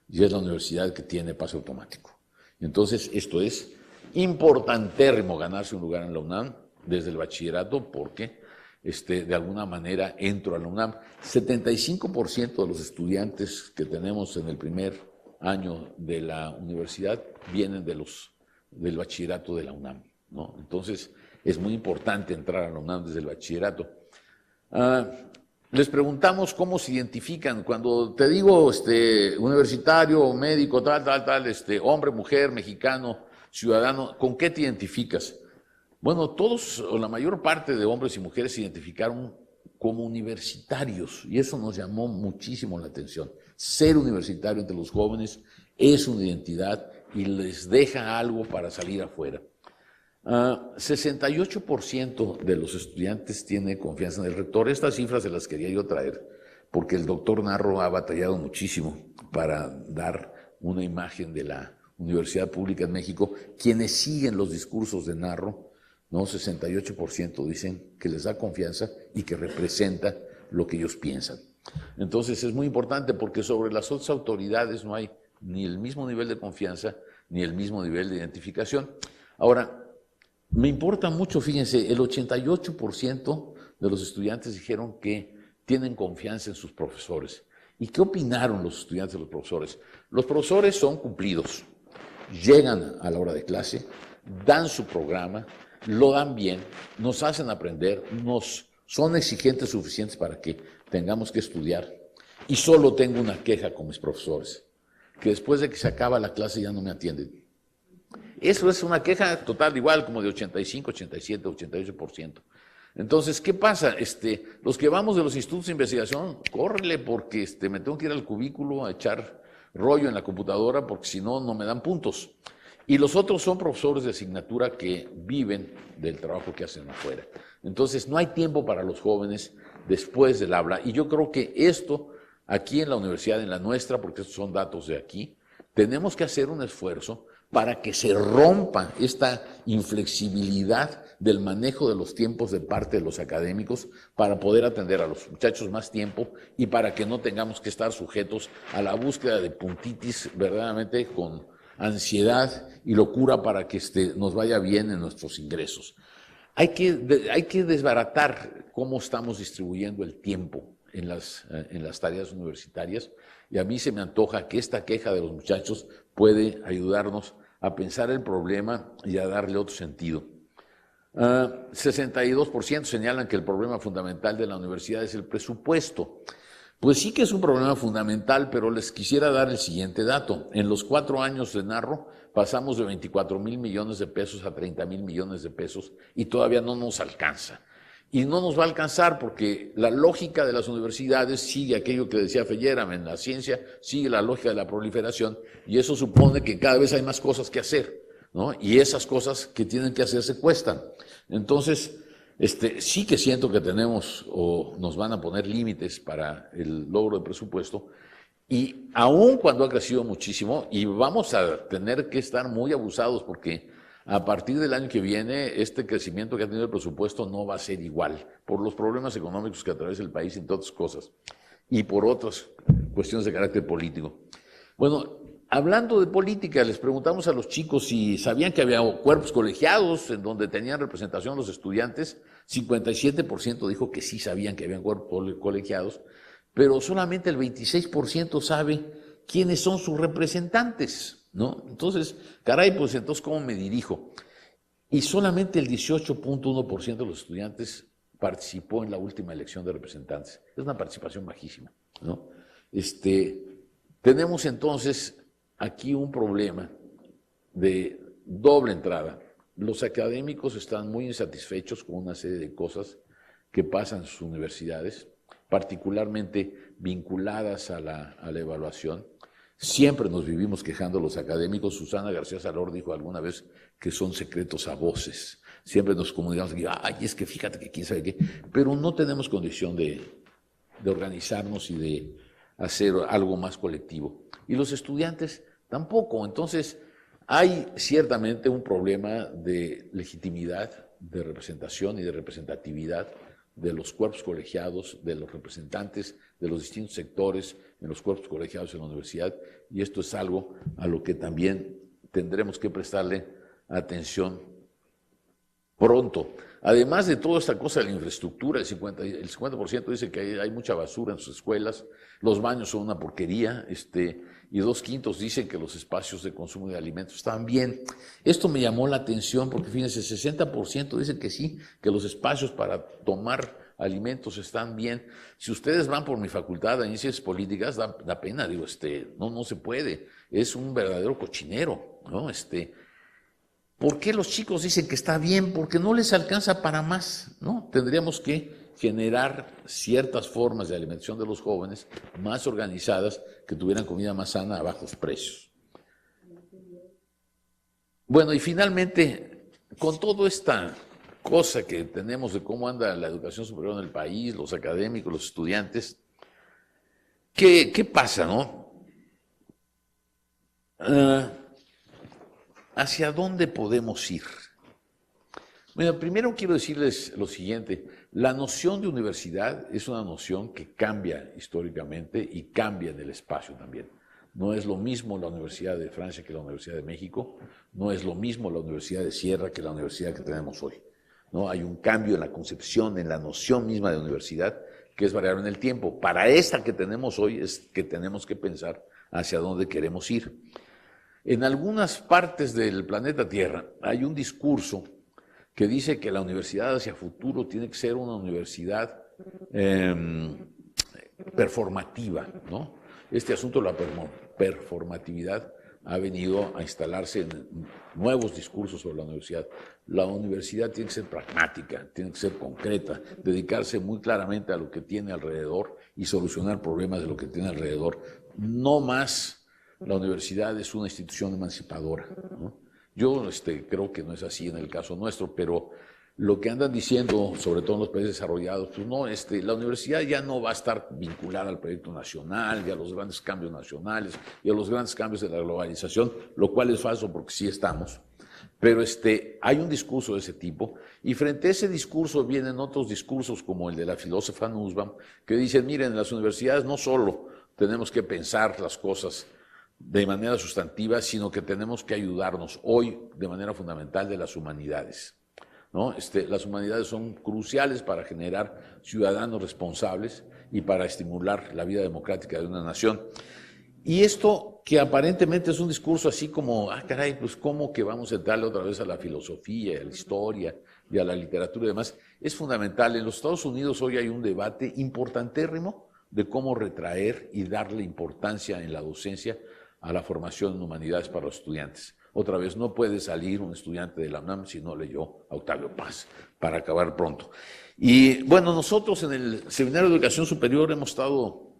S4: y es la universidad que tiene pase automático. Entonces, esto es importantérrimo, ganarse un lugar en la UNAM desde el bachillerato, porque de alguna manera entro a la UNAM. 75% de los estudiantes que tenemos en el primer año de la universidad vienen del bachillerato de la UNAM, ¿no? Entonces, es muy importante entrar a la UNAM desde el bachillerato. Les preguntamos cómo se identifican. Cuando te digo universitario, médico, tal, hombre, mujer, mexicano, ciudadano, ¿con qué te identificas? Bueno, todos o la mayor parte de hombres y mujeres se identificaron como universitarios, y eso nos llamó muchísimo la atención. Ser universitario entre los jóvenes es una identidad y les deja algo para salir afuera. 68% de los estudiantes tiene confianza en el rector. Estas cifras se las quería yo traer porque el doctor Narro ha batallado muchísimo para dar una imagen de la universidad pública en México. Quienes siguen los discursos de Narro, ¿no? 68% dicen que les da confianza y que representa lo que ellos piensan. Entonces es muy importante porque sobre las otras autoridades no hay ni el mismo nivel de confianza ni el mismo nivel de identificación. Ahora, me importa mucho, fíjense, el 88% de los estudiantes dijeron que tienen confianza en sus profesores. ¿Y qué opinaron los estudiantes de los profesores? Los profesores son cumplidos, llegan a la hora de clase, dan su programa, lo dan bien, nos hacen aprender, son exigentes suficientes para que tengamos que estudiar. Y solo tengo una queja con mis profesores, que después de que se acaba la clase ya no me atienden. Eso es una queja total, igual como de 85, 87, 88%. Entonces, ¿qué pasa? Los que vamos de los institutos de investigación, córrele porque me tengo que ir al cubículo a echar rollo en la computadora porque si no, no me dan puntos. Y los otros son profesores de asignatura que viven del trabajo que hacen afuera. Entonces, no hay tiempo para los jóvenes después del aula. Y yo creo que esto, aquí en la universidad, en la nuestra, porque estos son datos de aquí, tenemos que hacer un esfuerzo para que se rompa esta inflexibilidad del manejo de los tiempos de parte de los académicos para poder atender a los muchachos más tiempo y para que no tengamos que estar sujetos a la búsqueda de puntitis verdaderamente con ansiedad y locura para que nos vaya bien en nuestros ingresos. Hay que desbaratar cómo estamos distribuyendo el tiempo en las tareas universitarias, y a mí se me antoja que esta queja de los muchachos puede ayudarnos a pensar el problema y a darle otro sentido. 62% señalan que el problema fundamental de la universidad es el presupuesto. Pues sí que es un problema fundamental, pero les quisiera dar el siguiente dato. En los 4 años de Narro pasamos de 24,000 millones de pesos a 30,000 millones de pesos y todavía no nos alcanza. Y no nos va a alcanzar porque la lógica de las universidades sigue aquello que decía Feyerabend, en la ciencia sigue la lógica de la proliferación, y eso supone que cada vez hay más cosas que hacer, ¿no? Y esas cosas que tienen que hacerse cuestan. Entonces, sí que siento que tenemos o nos van a poner límites para el logro del presupuesto, y aun cuando ha crecido muchísimo, y vamos a tener que estar muy abusados porque a partir del año que viene este crecimiento que ha tenido el presupuesto no va a ser igual, por los problemas económicos que atraviesa el país, entre otras cosas, y por otras cuestiones de carácter político. Bueno, hablando de política, les preguntamos a los chicos si sabían que había cuerpos colegiados en donde tenían representación los estudiantes. 57% dijo que sí sabían que habían cuerpos colegiados, pero solamente el 26% sabe quiénes son sus representantes, ¿no? Entonces, caray, pues entonces, ¿cómo me dirijo? Y solamente el 18,1% de los estudiantes participó en la última elección de representantes. Es una participación bajísima, ¿no? Tenemos entonces aquí un problema de doble entrada. Los académicos están muy insatisfechos con una serie de cosas que pasan en sus universidades, particularmente vinculadas a la evaluación. Siempre nos vivimos quejando los académicos. Susana García Salor dijo alguna vez que son secretos a voces. Siempre nos comunicamos que, ay, es que fíjate que quién sabe qué, pero no tenemos condición de organizarnos y de hacer algo más colectivo. Y los estudiantes tampoco. Entonces, hay ciertamente un problema de legitimidad, de representación y de representatividad de los cuerpos colegiados, de los representantes de los distintos sectores en los cuerpos colegiados en la universidad, y esto es algo a lo que también tendremos que prestarle atención pronto. Además de toda esta cosa de la infraestructura, el 50% dice que hay mucha basura en sus escuelas, los baños son una porquería, y 2/5 dicen que los espacios de consumo de alimentos están bien. Esto me llamó la atención porque, fíjense, 60% dicen que sí, que los espacios para tomar alimentos están bien. Si ustedes van por mi facultad de Ciencias Políticas, da pena, digo, no se puede, es un verdadero cochinero, ¿no? ¿Por qué los chicos dicen que está bien? Porque no les alcanza para más, ¿no? Tendríamos que generar ciertas formas de alimentación de los jóvenes más organizadas, que tuvieran comida más sana a bajos precios. Bueno, y finalmente, con toda esta cosa que tenemos de cómo anda la educación superior en el país, los académicos, los estudiantes, ¿qué pasa, no? ¿Hacia dónde podemos ir? Bueno, primero quiero decirles lo siguiente. La noción de universidad es una noción que cambia históricamente y cambia en el espacio también. No es lo mismo la Universidad de Francia que la Universidad de México, no es lo mismo la Universidad de Sierra que la universidad que tenemos hoy, ¿no? Hay un cambio en la concepción, en la noción misma de universidad, que es variable en el tiempo. Para esta que tenemos hoy es que tenemos que pensar hacia dónde queremos ir. En algunas partes del planeta Tierra hay un discurso que dice que la universidad hacia futuro tiene que ser una universidad performativa, ¿no? Este asunto de la performatividad ha venido a instalarse en nuevos discursos sobre la universidad. La universidad tiene que ser pragmática, tiene que ser concreta, dedicarse muy claramente a lo que tiene alrededor y solucionar problemas de lo que tiene alrededor. No más la universidad es una institución emancipadora, ¿no? Yo creo que no es así en el caso nuestro, pero lo que andan diciendo, sobre todo en los países desarrollados, pues no, la universidad ya no va a estar vinculada al proyecto nacional y a los grandes cambios nacionales y a los grandes cambios de la globalización, lo cual es falso porque sí estamos. Pero hay un discurso de ese tipo, y frente a ese discurso vienen otros discursos como el de la filósofa Nussbaum, que dicen, miren, en las universidades no solo tenemos que pensar las cosas de manera sustantiva, sino que tenemos que ayudarnos hoy de manera fundamental de las humanidades, ¿no? Las humanidades son cruciales para generar ciudadanos responsables y para estimular la vida democrática de una nación. Y esto que aparentemente es un discurso así como, caray, pues cómo que vamos a entrarle otra vez a la filosofía, a la historia y a la literatura y demás, es fundamental. En los Estados Unidos hoy hay un debate importantérrimo de cómo retraer y darle importancia en la docencia a la formación en humanidades para los estudiantes. Otra vez, no puede salir un estudiante de la UNAM si no leyó a Octavio Paz, para acabar pronto. Y bueno, nosotros en el Seminario de Educación Superior hemos estado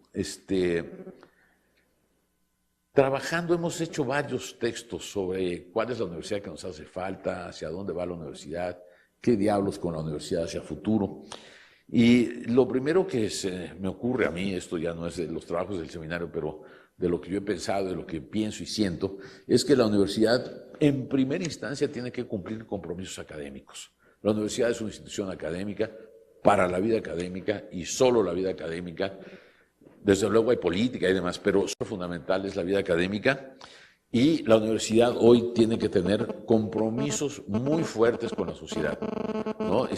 S4: trabajando, hemos hecho varios textos sobre cuál es la universidad que nos hace falta, hacia dónde va la universidad, qué diablos con la universidad hacia futuro. Y lo primero que se me ocurre a mí, esto ya no es de los trabajos del seminario, pero de lo que yo he pensado, de lo que pienso y siento, es que la universidad en primera instancia tiene que cumplir compromisos académicos. La universidad es una institución académica para la vida académica y solo la vida académica. Desde luego hay política y demás, pero lo fundamental es la vida académica. Y la universidad hoy tiene que tener compromisos muy fuertes con la sociedad, ¿no?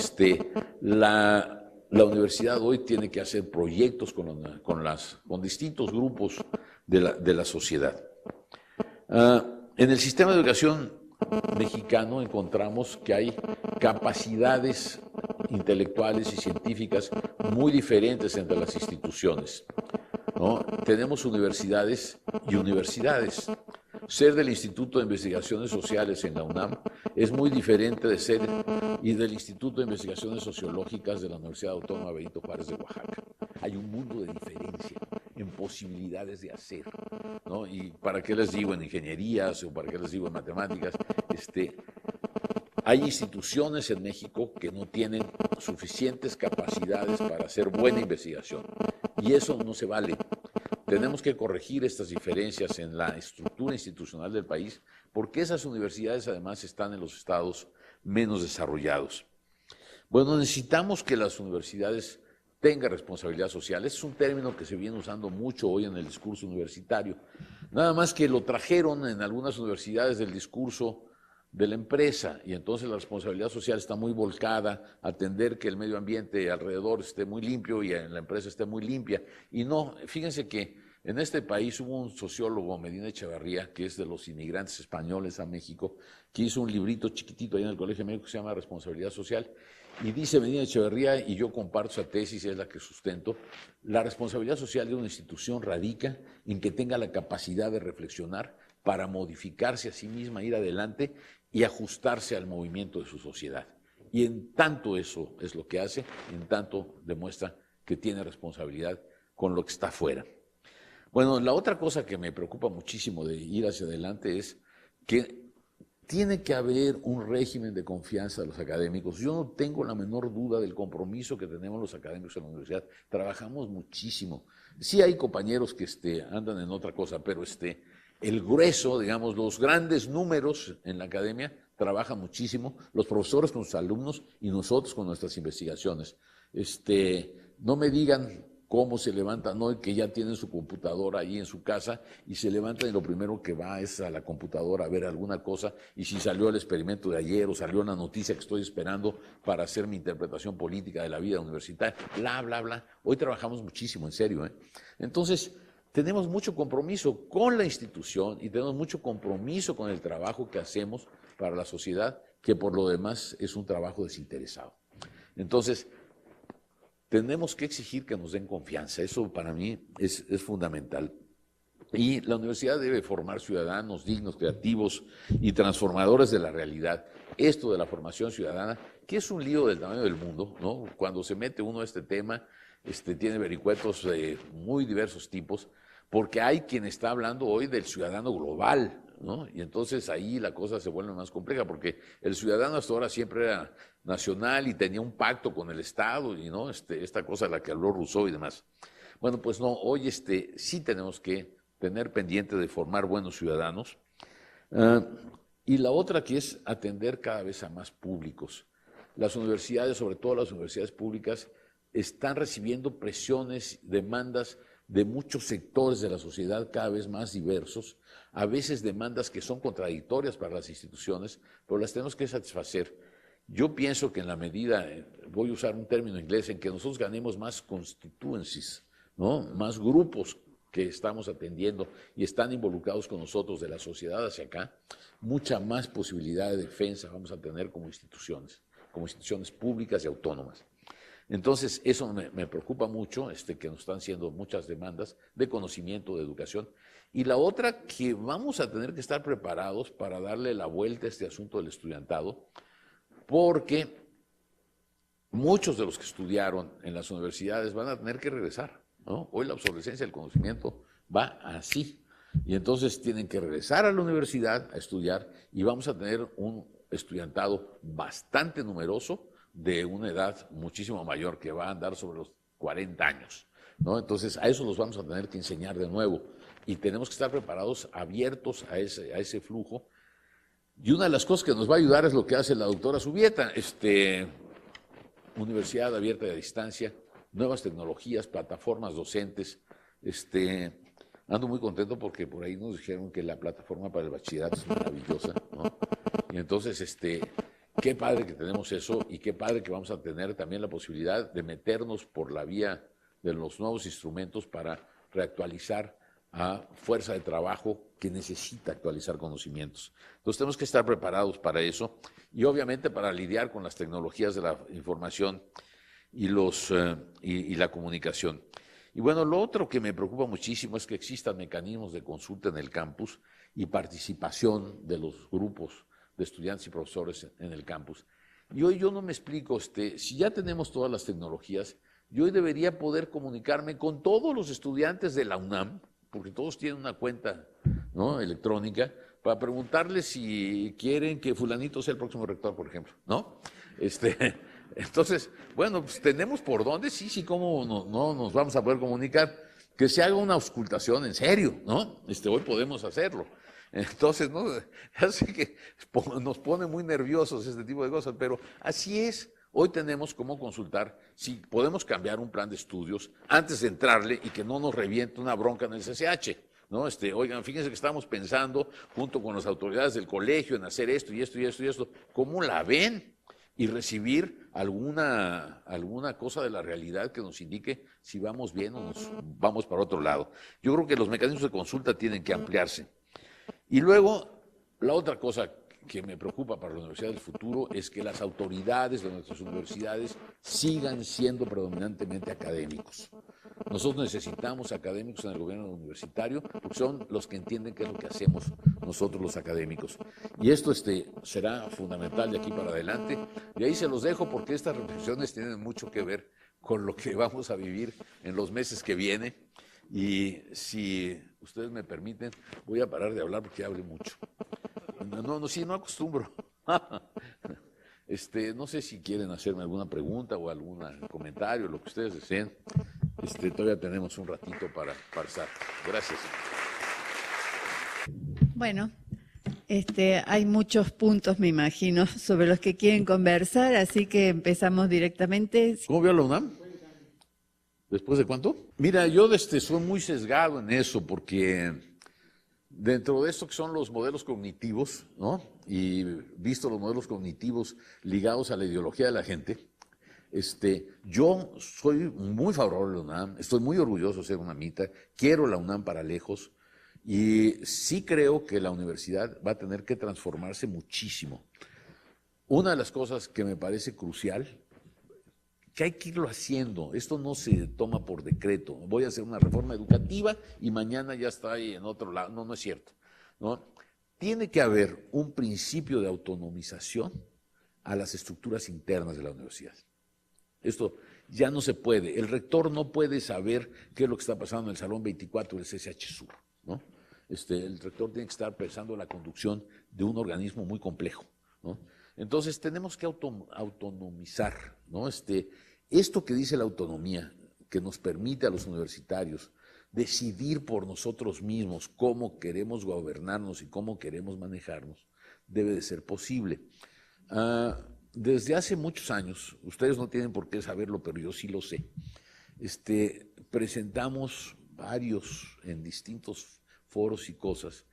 S4: La universidad hoy tiene que hacer proyectos con distintos grupos de la sociedad. En el sistema de educación mexicano encontramos que hay capacidades intelectuales y científicas muy diferentes entre las instituciones, ¿no? Tenemos universidades y universidades. Ser del Instituto de Investigaciones Sociales en la UNAM es muy diferente de ser y del Instituto de Investigaciones Sociológicas de la Universidad Autónoma Benito Juárez de Oaxaca. Hay un mundo de diferencia en posibilidades de hacer, ¿no? Y para qué les digo en ingenierías o para qué les digo en matemáticas, hay instituciones en México que no tienen suficientes capacidades para hacer buena investigación y eso no se vale. Tenemos que corregir estas diferencias en la estructura institucional del país porque esas universidades además están en los estados menos desarrollados. Bueno, necesitamos que las universidades tengan responsabilidad social. Es un término que se viene usando mucho hoy en el discurso universitario. Nada más que lo trajeron en algunas universidades del discurso de la empresa y entonces la responsabilidad social está muy volcada a atender que el medio ambiente alrededor esté muy limpio y en la empresa esté muy limpia. Y no, fíjense que en este país hubo un sociólogo, Medina Echeverría, que es de los inmigrantes españoles a México, que hizo un librito chiquitito ahí en el Colegio de México que se llama Responsabilidad Social. Y dice Medina Echeverría, y yo comparto esa tesis, es la que sustento, la responsabilidad social de una institución radica en que tenga la capacidad de reflexionar para modificarse a sí misma, ir adelante y ajustarse al movimiento de su sociedad. Y en tanto eso es lo que hace, en tanto demuestra que tiene responsabilidad con lo que está afuera. Bueno, la otra cosa que me preocupa muchísimo de ir hacia adelante es que tiene que haber un régimen de confianza de los académicos. Yo no tengo la menor duda del compromiso que tenemos los académicos en la universidad. Trabajamos muchísimo. Sí hay compañeros que andan en otra cosa, pero el grueso, digamos, los grandes números en la academia trabajan muchísimo, los profesores con sus alumnos y nosotros con nuestras investigaciones. No me digan cómo se levantan hoy, que ya tienen su computadora ahí en su casa y se levantan y lo primero que va es a la computadora a ver alguna cosa y si salió el experimento de ayer o salió una noticia que estoy esperando para hacer mi interpretación política de la vida universitaria, bla, bla, bla. Hoy trabajamos muchísimo, en serio, ¿eh? Entonces, tenemos mucho compromiso con la institución y tenemos mucho compromiso con el trabajo que hacemos para la sociedad, que por lo demás es un trabajo desinteresado. Entonces, tenemos que exigir que nos den confianza. Eso para mí es fundamental. Y la universidad debe formar ciudadanos dignos, creativos y transformadores de la realidad. Esto de la formación ciudadana, que es un lío del tamaño del mundo, ¿no? Cuando se mete uno a este tema, tiene vericuetos de muy diversos tipos, porque hay quien está hablando hoy del ciudadano global, ¿no? Y entonces ahí la cosa se vuelve más compleja, porque el ciudadano hasta ahora siempre era nacional y tenía un pacto con el Estado, y no esta cosa de la que habló Rousseau y demás. Bueno, pues no, hoy sí tenemos que tener pendiente de formar buenos ciudadanos. Y la otra que es atender cada vez a más públicos. Las universidades, sobre todo las universidades públicas, están recibiendo presiones, demandas de muchos sectores de la sociedad cada vez más diversos, a veces demandas que son contradictorias para las instituciones, pero las tenemos que satisfacer. Yo pienso que en la medida, voy a usar un término inglés, en que nosotros ganemos más constituencies, ¿no? Más grupos que estamos atendiendo y están involucrados con nosotros de la sociedad hacia acá, mucha más posibilidad de defensa vamos a tener como instituciones públicas y autónomas. Entonces, eso me preocupa mucho, que nos están haciendo muchas demandas de conocimiento, de educación. Y la otra, que vamos a tener que estar preparados para darle la vuelta a este asunto del estudiantado, porque muchos de los que estudiaron en las universidades van a tener que regresar, ¿no? Hoy la obsolescencia del conocimiento va así. Y entonces tienen que regresar a la universidad a estudiar y vamos a tener un estudiantado bastante numeroso de una edad muchísimo mayor, que va a andar sobre los 40 años, ¿no? Entonces a eso los vamos a tener que enseñar de nuevo y tenemos que estar preparados, abiertos a ese flujo. Y una de las cosas que nos va a ayudar es lo que hace la doctora Subieta, universidad abierta y a distancia, nuevas tecnologías, plataformas docentes. Ando muy contento porque por ahí nos dijeron que la plataforma para el bachillerato es maravillosa, ¿no? Y entonces, qué padre que tenemos eso y qué padre que vamos a tener también la posibilidad de meternos por la vía de los nuevos instrumentos para reactualizar a fuerza de trabajo que necesita actualizar conocimientos. Entonces tenemos que estar preparados para eso y obviamente para lidiar con las tecnologías de la información y la comunicación. Y bueno, lo otro que me preocupa muchísimo es que existan mecanismos de consulta en el campus y participación de los grupos de estudiantes y profesores en el campus. Y hoy yo no me explico, si ya tenemos todas las tecnologías, yo hoy debería poder comunicarme con todos los estudiantes de la UNAM, porque todos tienen una cuenta, ¿no?, electrónica, para preguntarles si quieren que fulanito sea el próximo rector, por ejemplo, ¿no? Entonces, bueno, pues tenemos por dónde, sí, cómo no nos vamos a poder comunicar, que se haga una auscultación en serio, ¿no? Hoy podemos hacerlo. Entonces, ¿no? Así que nos pone muy nerviosos este tipo de cosas, pero así es. Hoy tenemos cómo consultar si podemos cambiar un plan de estudios antes de entrarle y que no nos reviente una bronca en el CCH, ¿no? Oigan, fíjense que estamos pensando junto con las autoridades del colegio en hacer esto y esto y esto y esto. ¿Cómo la ven? Y recibir alguna cosa de la realidad que nos indique si vamos bien o nos vamos para otro lado. Yo creo que los mecanismos de consulta tienen que ampliarse. Y luego, la otra cosa que me preocupa para la Universidad del Futuro es que las autoridades de nuestras universidades sigan siendo predominantemente académicos. Nosotros necesitamos académicos en el gobierno universitario porque son los que entienden qué es lo que hacemos nosotros los académicos. Y esto será fundamental de aquí para adelante. Y ahí se los dejo porque estas reflexiones tienen mucho que ver con lo que vamos a vivir en los meses que vienen. Y si ustedes me permiten, voy a parar de hablar porque ya hablé mucho. No acostumbro. No sé si quieren hacerme alguna pregunta o algún comentario, lo que ustedes deseen. Todavía tenemos un ratito para estar. Gracias.
S2: Bueno, hay muchos puntos, me imagino, sobre los que quieren conversar, así que empezamos directamente.
S4: ¿Cómo vio la UNAM? ¿Después de cuánto? Mira, yo soy muy sesgado en eso porque dentro de esto que son los modelos cognitivos, ¿no? Y visto los modelos cognitivos ligados a la ideología de la gente, yo soy muy favorable a la UNAM, estoy muy orgulloso de ser unamita, quiero la UNAM para lejos y sí creo que la universidad va a tener que transformarse muchísimo. Una de las cosas que me parece crucial, que hay que irlo haciendo, esto no se toma por decreto, voy a hacer una reforma educativa y mañana ya está ahí en otro lado, no es cierto, ¿no? Tiene que haber un principio de autonomización a las estructuras internas de la universidad. Esto ya no se puede, el rector no puede saber qué es lo que está pasando en el Salón 24 del CCH Sur, ¿no? El rector tiene que estar pensando la conducción de un organismo muy complejo, ¿no? Entonces tenemos que autonomizar, ¿no? Esto que dice la autonomía, que nos permite a los universitarios decidir por nosotros mismos cómo queremos gobernarnos y cómo queremos manejarnos, debe de ser posible. Desde hace muchos años, ustedes no tienen por qué saberlo, pero yo sí lo sé, presentamos en distintos foros y cosas,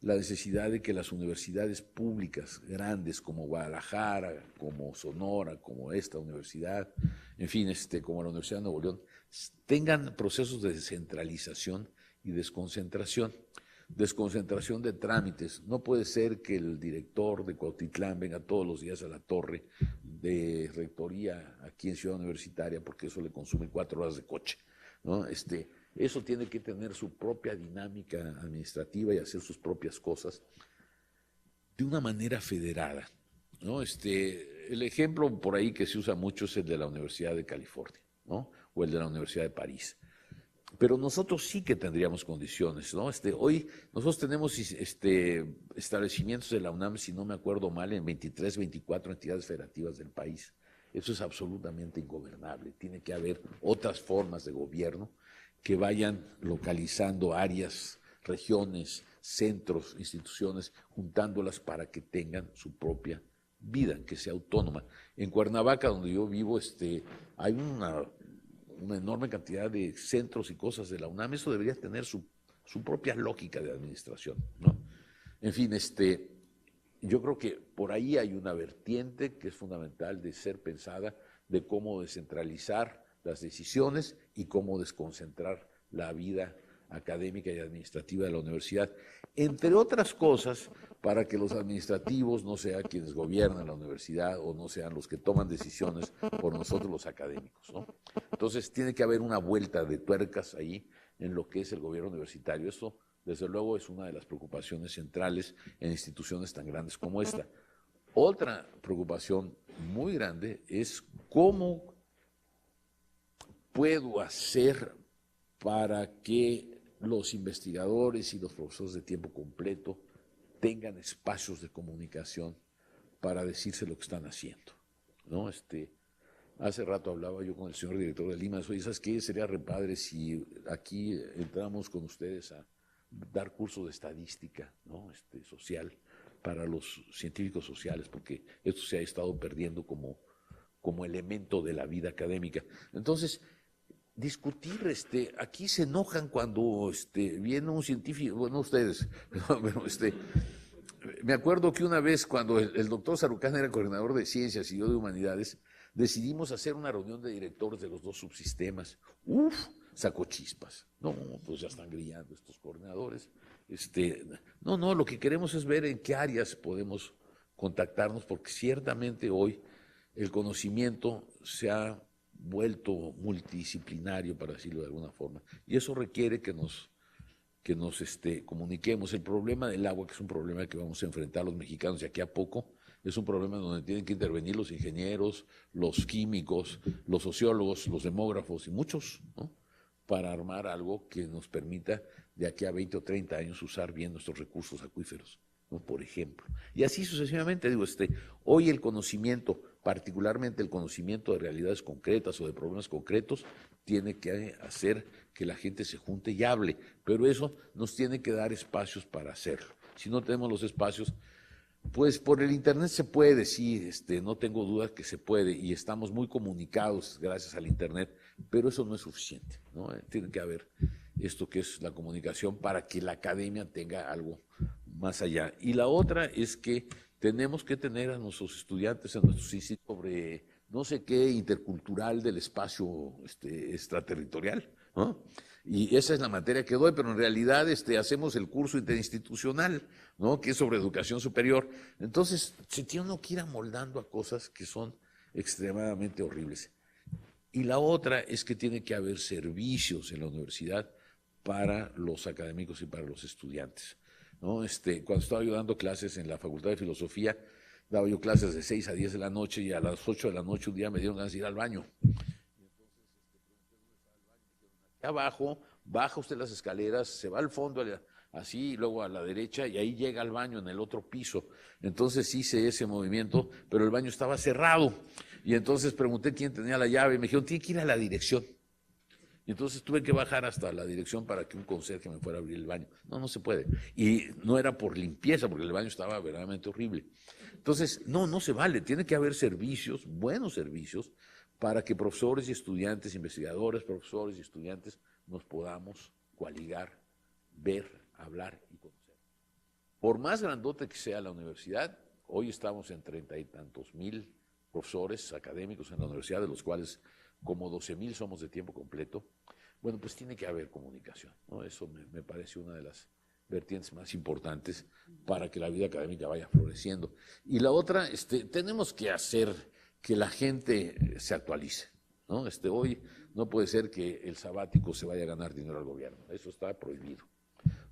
S4: la necesidad de que las universidades públicas grandes como Guadalajara, como Sonora, como esta universidad, en fin, como la Universidad de Nuevo León, tengan procesos de descentralización y desconcentración. Desconcentración de trámites. No puede ser que el director de Cuautitlán venga todos los días a la torre de rectoría aquí en Ciudad Universitaria, porque eso le consume 4 horas de coche, ¿no? Eso tiene que tener su propia dinámica administrativa y hacer sus propias cosas de una manera federada, ¿no? El ejemplo por ahí que se usa mucho es el de la Universidad de California, ¿no? O el de la Universidad de París. Pero nosotros sí que tendríamos condiciones, ¿no? Hoy nosotros tenemos establecimientos de la UNAM, si no me acuerdo mal, en 23, 24 entidades federativas del país. Eso es absolutamente ingobernable. Tiene que haber otras formas de gobierno que vayan localizando áreas, regiones, centros, instituciones, juntándolas para que tengan su propia vida, que sea autónoma. En Cuernavaca, donde yo vivo, hay una enorme cantidad de centros y cosas de la UNAM. Eso debería tener su propia lógica de administración, ¿no? En fin, yo creo que por ahí hay una vertiente que es fundamental de ser pensada, de cómo descentralizar las decisiones y cómo desconcentrar la vida académica y administrativa de la universidad, entre otras cosas, para que los administrativos no sean quienes gobiernan la universidad o no sean los que toman decisiones por nosotros los académicos, ¿no? Entonces tiene que haber una vuelta de tuercas ahí en lo que es el gobierno universitario. Eso, desde luego, es una de las preocupaciones centrales en instituciones tan grandes como esta. Otra preocupación muy grande es cómo puedo hacer para que los investigadores y los profesores de tiempo completo tengan espacios de comunicación para decirse lo que están haciendo, ¿no? Hace rato hablaba yo con el señor director de Lima, oye, ¿sabes qué? Sería re padre si aquí entramos con ustedes a dar cursos de estadística, ¿no? Social para los científicos sociales, porque esto se ha estado perdiendo como elemento de la vida académica. Entonces, discutir, aquí se enojan cuando viene un científico, bueno, ustedes, pero me acuerdo que una vez cuando el doctor Sarucán era coordinador de ciencias y yo de humanidades, decidimos hacer una reunión de directores de los 2 subsistemas. Sacó chispas. No, pues ya están grillando estos coordinadores. No, lo que queremos es ver en qué áreas podemos contactarnos, porque ciertamente hoy el conocimiento se ha vuelto multidisciplinario, para decirlo de alguna forma, y eso requiere que nos comuniquemos. El problema del agua, que es un problema que vamos a enfrentar los mexicanos de aquí a poco, es un problema donde tienen que intervenir los ingenieros, los químicos, los sociólogos, los demógrafos y muchos, ¿no? Para armar algo que nos permita de aquí a 20 o 30 años usar bien nuestros recursos acuíferos, ¿no? Por ejemplo. Y así sucesivamente, digo, hoy el conocimiento, particularmente el conocimiento de realidades concretas o de problemas concretos, tiene que hacer que la gente se junte y hable, pero eso nos tiene que dar espacios para hacerlo. Si no tenemos los espacios, pues por el internet se puede, sí, no tengo dudas que se puede, y estamos muy comunicados gracias al internet, pero eso no es suficiente, ¿no? Tiene que haber esto que es la comunicación para que la academia tenga algo más allá. Y la otra es que tenemos que tener a nuestros estudiantes en nuestros institutos sobre no sé qué intercultural del espacio extraterritorial, ¿no? Y esa es la materia que doy, pero en realidad hacemos el curso interinstitucional, ¿no? Que es sobre educación superior. Entonces, se tiene uno que ir amoldando a cosas que son extremadamente horribles. Y la otra es que tiene que haber servicios en la universidad para los académicos y para los estudiantes, ¿no? Cuando estaba yo dando clases en la Facultad de Filosofía, daba yo clases de 6 a 10 de la noche, y a las 8 de la noche un día me dieron ganas de ir al baño. Abajo, baja usted las escaleras, se va al fondo, así, luego a la derecha, y ahí llega al baño en el otro piso. Entonces hice ese movimiento, pero el baño estaba cerrado. Y entonces pregunté quién tenía la llave, y me dijeron, tiene que ir a la dirección. Y entonces tuve que bajar hasta la dirección para que un conserje me fuera a abrir el baño. No se puede. Y no era por limpieza, porque el baño estaba verdaderamente horrible. Entonces, no se vale. Tiene que haber servicios, buenos servicios, para que profesores y estudiantes, investigadores, profesores y estudiantes nos podamos coaligar, ver, hablar y conocer. Por más grandote que sea la universidad, hoy estamos en 30 y tantos mil profesores académicos en la universidad, de los cuales como 12,000 somos de tiempo completo. Bueno, pues tiene que haber comunicación, ¿no? Eso me parece una de las vertientes más importantes para que la vida académica vaya floreciendo. Y la otra, tenemos que hacer que la gente se actualice, ¿no? Hoy no puede ser que el sabático se vaya a ganar dinero al gobierno, eso está prohibido,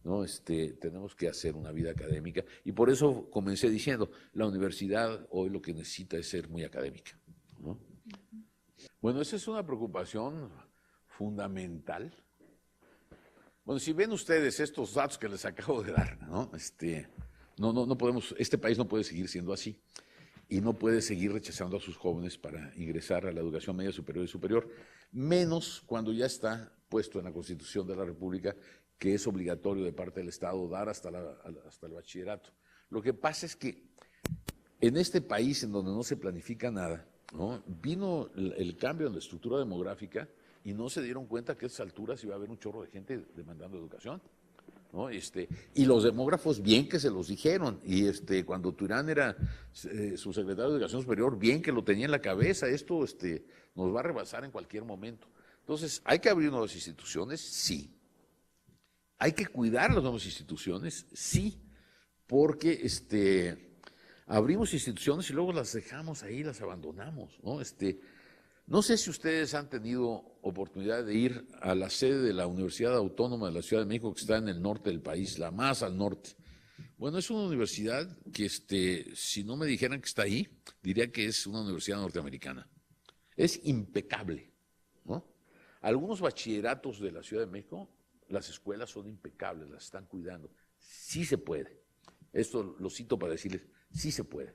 S4: ¿no? Tenemos que hacer una vida académica y por eso comencé diciendo, la universidad hoy lo que necesita es ser muy académica, ¿no? Bueno, esa es una preocupación fundamental. Bueno, si ven ustedes estos datos que les acabo de dar, ¿no? No podemos, este país no puede seguir siendo así y no puede seguir rechazando a sus jóvenes para ingresar a la educación media superior y superior, menos cuando ya está puesto en la Constitución de la República que es obligatorio de parte del Estado dar hasta el bachillerato. Lo que pasa es que en este país en donde no se planifica nada, ¿no? Vino el cambio en la estructura demográfica y no se dieron cuenta que a esas alturas iba a haber un chorro de gente demandando educación, ¿no? Y los demógrafos bien que se los dijeron, y cuando Turán era su secretario de Educación Superior, bien que lo tenía en la cabeza, esto nos va a rebasar en cualquier momento. Entonces, ¿hay que abrir nuevas instituciones? Sí. ¿Hay que cuidar las nuevas instituciones? Sí, porque abrimos instituciones y luego las dejamos ahí, las abandonamos, ¿no? No sé si ustedes han tenido oportunidad de ir a la sede de la Universidad Autónoma de la Ciudad de México, que está en el norte del país, la más al norte. Bueno, es una universidad que, si no me dijeran que está ahí, diría que es una universidad norteamericana. Es impecable, ¿no? Algunos bachilleratos de la Ciudad de México, las escuelas son impecables, las están cuidando. Sí se puede. Esto lo cito para decirles, sí se puede,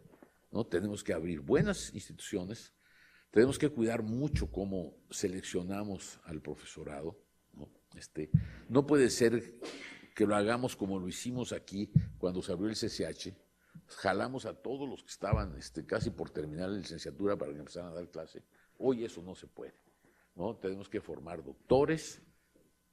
S4: ¿no? Tenemos que abrir buenas instituciones. Tenemos que cuidar mucho cómo seleccionamos al profesorado, ¿no? No puede ser que lo hagamos como lo hicimos aquí cuando se abrió el CCH, jalamos a todos los que estaban casi por terminar la licenciatura para que empezaran a dar clase. Hoy eso no se puede, ¿no? Tenemos que formar doctores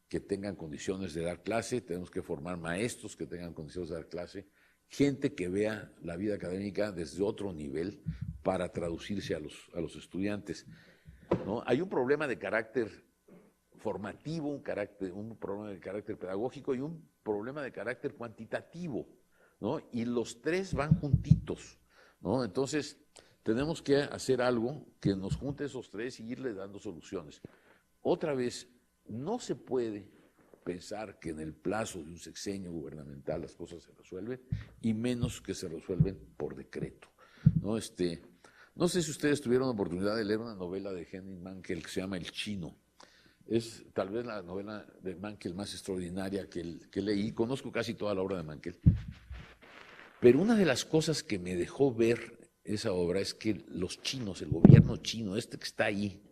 S4: que tengan condiciones de dar clase, tenemos que formar maestros que tengan condiciones de dar clase, gente que vea la vida académica desde otro nivel para traducirse a los estudiantes, ¿no? Hay un problema de carácter formativo, un problema de carácter pedagógico y un problema de carácter cuantitativo, ¿no? Y los tres van juntitos, ¿no? Entonces, tenemos que hacer algo que nos junte esos tres y irle dando soluciones. Otra vez, no se puede pensar que en el plazo de un sexenio gubernamental las cosas se resuelven, y menos que se resuelven por decreto, ¿no? No sé si ustedes tuvieron la oportunidad de leer una novela de Henning Mankell que se llama El Chino. Es tal vez la novela de Mankell más extraordinaria que leí. Conozco casi toda la obra de Mankell. Pero una de las cosas que me dejó ver esa obra es que los chinos, el gobierno chino, que está ahí,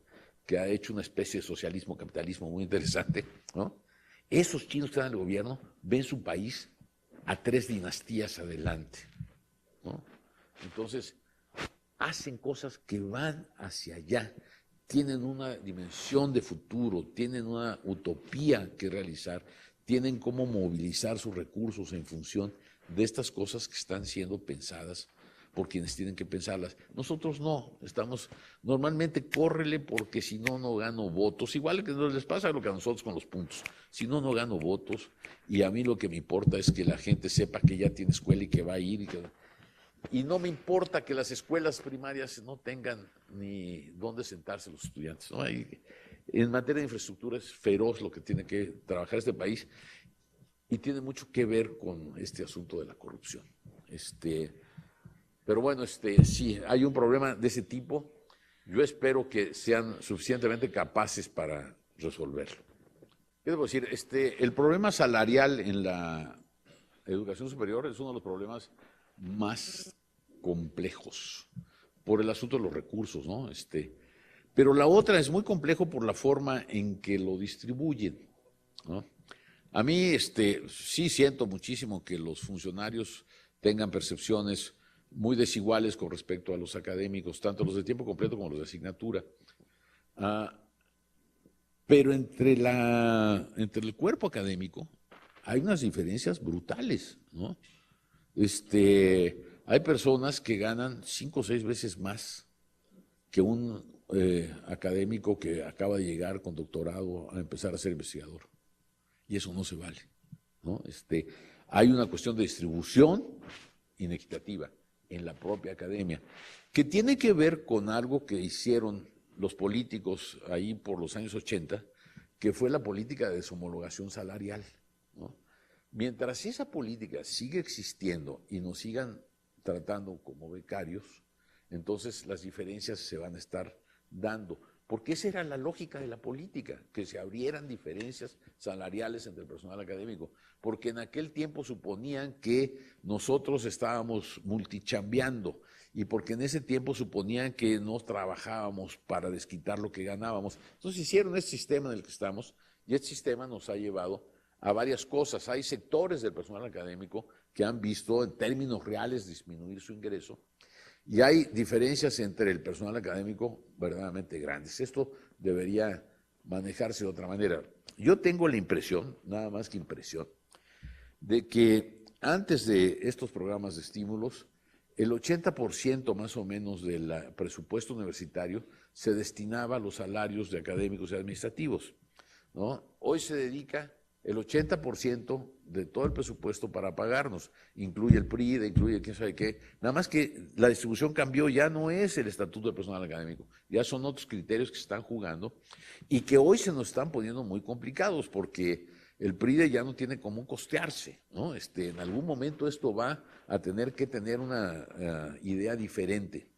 S4: que ha hecho una especie de socialismo, capitalismo muy interesante, ¿no? Esos chinos que están en el gobierno ven su país a 3 dinastías adelante, ¿no? Entonces, hacen cosas que van hacia allá, tienen una dimensión de futuro, tienen una utopía que realizar, tienen cómo movilizar sus recursos en función de estas cosas que están siendo pensadas por quienes tienen que pensarlas. Nosotros no, normalmente córrele porque si no, no gano votos. Igual que les pasa lo que a nosotros con los puntos. Si no, no gano votos, y a mí lo que me importa es que la gente sepa que ya tiene escuela y que va a ir. Y no me importa que las escuelas primarias no tengan ni dónde sentarse los estudiantes, ¿no? En materia de infraestructura es feroz lo que tiene que trabajar este país, y tiene mucho que ver con este asunto de la corrupción. Pero bueno, sí, hay un problema de ese tipo. Yo espero que sean suficientemente capaces para resolverlo. ¿Qué debo decir? El problema salarial en la educación superior es uno de los problemas más complejos por el asunto de los recursos, ¿no? Pero la otra es muy complejo por la forma en que lo distribuyen, ¿no? A mí sí siento muchísimo que los funcionarios tengan percepciones muy desiguales con respecto a los académicos, tanto los de tiempo completo como los de asignatura. Pero entre el cuerpo académico hay unas diferencias brutales, ¿no? Hay personas que ganan 5 o 6 veces más que un académico que acaba de llegar con doctorado a empezar a ser investigador. Y eso no se vale, ¿no? Hay una cuestión de distribución inequitativa en la propia academia, que tiene que ver con algo que hicieron los políticos ahí por los años 80, que fue la política de deshomologación salarial, ¿no? Mientras esa política sigue existiendo y nos sigan tratando como becarios, entonces las diferencias se van a estar dando, porque esa era la lógica de la política, que se abrieran diferencias salariales entre el personal académico, porque en aquel tiempo suponían que nosotros estábamos multichambeando y porque en ese tiempo suponían que no trabajábamos para desquitar lo que ganábamos. Entonces hicieron este sistema en el que estamos y este sistema nos ha llevado a varias cosas. Hay sectores del personal académico que han visto en términos reales disminuir su ingreso y hay diferencias entre el personal académico verdaderamente grandes. Esto debería manejarse de otra manera. Yo tengo la impresión, nada más que impresión, de que antes de estos programas de estímulos, el 80% más o menos del presupuesto universitario se destinaba a los salarios de académicos y administrativos, ¿no? Hoy se dedica el 80% de todo el presupuesto para pagarnos, incluye el PRIDE, incluye quién sabe qué, nada más que la distribución cambió, ya no es el estatuto del personal académico, ya son otros criterios que se están jugando y que hoy se nos están poniendo muy complicados porque el PRIDE ya no tiene cómo costearse, ¿no? En algún momento esto va a tener que tener una idea diferente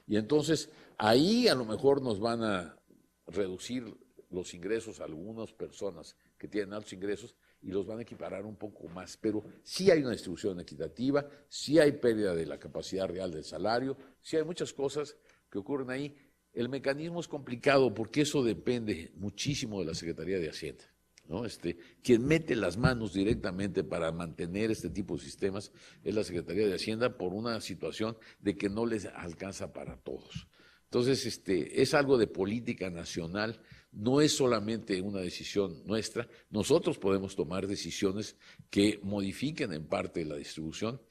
S4: y entonces ahí a lo mejor nos van a reducir los ingresos a algunas personas que tienen altos ingresos y los van a equiparar un poco más, pero sí hay una distribución equitativa, sí hay pérdida de la capacidad real del salario, sí hay muchas cosas que ocurren ahí. El mecanismo es complicado porque eso depende muchísimo de la Secretaría de Hacienda, ¿no? Quien mete las manos directamente para mantener este tipo de sistemas es la Secretaría de Hacienda por una situación de que no les alcanza para todos. Entonces, es algo de política nacional, no es solamente una decisión nuestra. Nosotros podemos tomar decisiones que modifiquen en parte la distribución,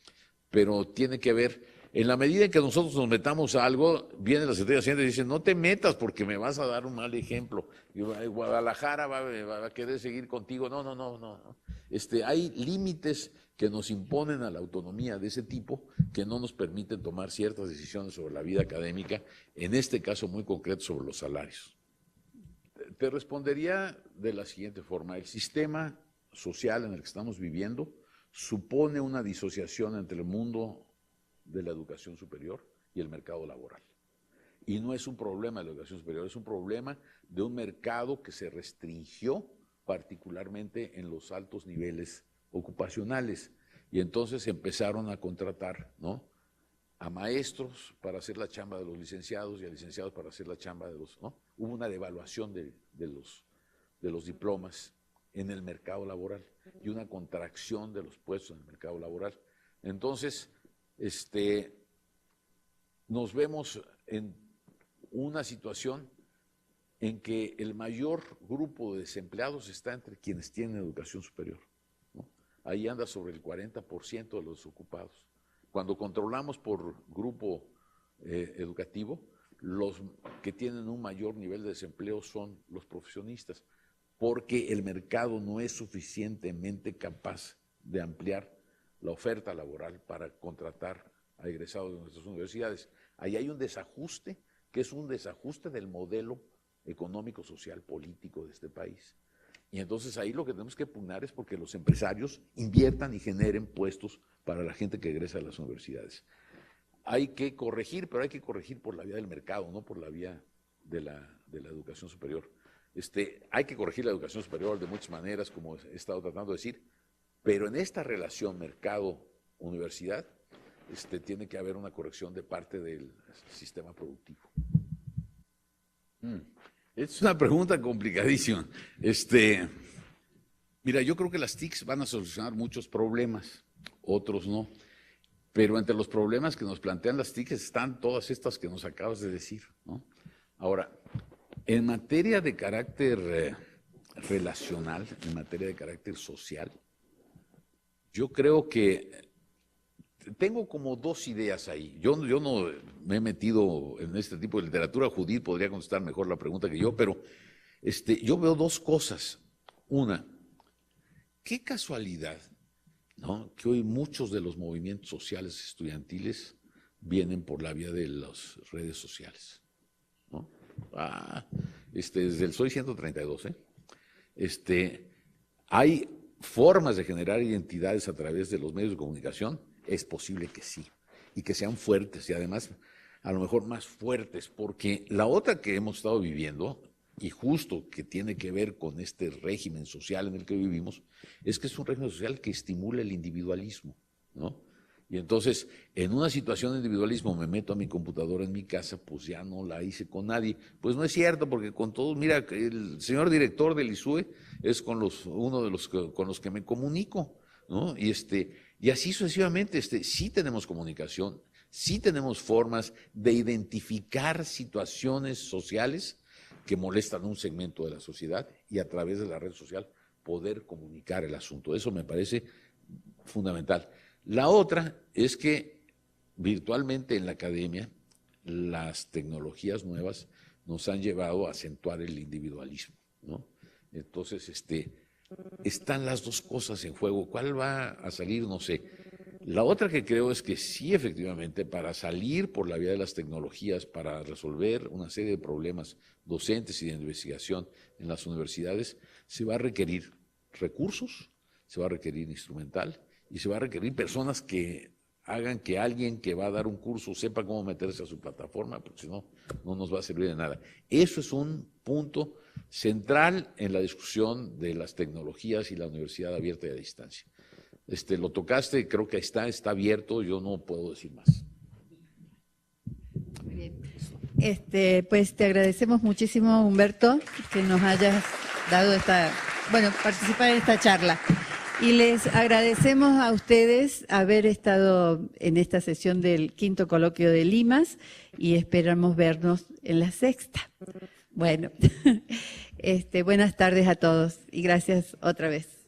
S4: pero tiene que ver, en la medida en que nosotros nos metamos a algo, viene la Secretaría de Hacienda y dice, no te metas porque me vas a dar un mal ejemplo. Y Guadalajara va a querer seguir contigo. No. Hay límites que nos imponen a la autonomía de ese tipo que no nos permiten tomar ciertas decisiones sobre la vida académica, en este caso muy concreto sobre los salarios. Te respondería de la siguiente forma. El sistema social en el que estamos viviendo supone una disociación entre el mundo de la educación superior y el mercado laboral. Y no es un problema de la educación superior, es un problema de un mercado que se restringió particularmente en los altos niveles ocupacionales. Y entonces empezaron a contratar, ¿no?, a maestros para hacer la chamba de los licenciados y a licenciados para hacer la chamba de los, ¿no? Hubo una devaluación de los diplomas en el mercado laboral y una contracción de los puestos en el mercado laboral. Entonces, nos vemos en una situación en que el mayor grupo de desempleados está entre quienes tienen educación superior, ¿no? Ahí anda sobre el 40% de los ocupados. Cuando controlamos por grupo educativo, los que tienen un mayor nivel de desempleo son los profesionistas, porque el mercado no es suficientemente capaz de ampliar la oferta laboral para contratar a egresados de nuestras universidades. Ahí hay un desajuste, que es un desajuste del modelo económico, social, político de este país. Y entonces ahí lo que tenemos que pugnar es porque los empresarios inviertan y generen puestos para la gente que egresa de las universidades. Hay que corregir, pero hay que corregir por la vía del mercado, no por la vía de la educación superior. Hay que corregir la educación superior de muchas maneras, como he estado tratando de decir, pero en esta relación mercado-universidad tiene que haber una corrección de parte del sistema productivo. Es una pregunta complicadísima. Mira, yo creo que las TICs van a solucionar muchos problemas, otros no. Pero entre los problemas que nos plantean las TICs están todas estas que nos acabas de decir, ¿no? Ahora, en materia de carácter relacional, en materia de carácter social. Yo creo que tengo como dos ideas ahí. Yo no me he metido en este tipo de literatura. Judith podría contestar mejor la pregunta que yo, pero yo veo dos cosas. Una, qué casualidad, ¿no?, que hoy muchos de los movimientos sociales estudiantiles vienen por la vía de las redes sociales, ¿no? Desde el Soy 132, hay formas de generar identidades a través de los medios de comunicación. Es posible que sí, y que sean fuertes, y además a lo mejor más fuertes, porque la otra que hemos estado viviendo, y justo que tiene que ver con este régimen social en el que vivimos, es que es un régimen social que estimula el individualismo, ¿no? Y entonces, en una situación de individualismo, me meto a mi computadora en mi casa, pues ya no la hice con nadie. Pues no es cierto, porque con todos, mira, el señor director del ISUE es uno de los con los que me comunico, ¿no? Y así sucesivamente, sí tenemos comunicación, sí tenemos formas de identificar situaciones sociales que molestan a un segmento de la sociedad y a través de la red social poder comunicar el asunto. Eso me parece fundamental. La otra es que virtualmente en la academia las tecnologías nuevas nos han llevado a acentuar el individualismo, ¿no? Entonces, están las dos cosas en juego. ¿Cuál va a salir? No sé. La otra que creo es que sí, efectivamente, para salir por la vía de las tecnologías, para resolver una serie de problemas docentes y de investigación en las universidades, se va a requerir recursos, se va a requerir instrumental y se va a requerir personas que hagan que alguien que va a dar un curso sepa cómo meterse a su plataforma, porque si no, no nos va a servir de nada. Eso es un punto central en la discusión de las tecnologías y la universidad abierta y a distancia. Lo tocaste, creo que está abierto, yo no puedo decir más.
S2: Muy bien. Pues te agradecemos muchísimo, Humberto, que nos hayas dado participar en esta charla. Y les agradecemos a ustedes haber estado en esta sesión del 5º coloquio de Limas y esperamos vernos en la 6ª. Bueno, buenas tardes a todos y gracias otra vez.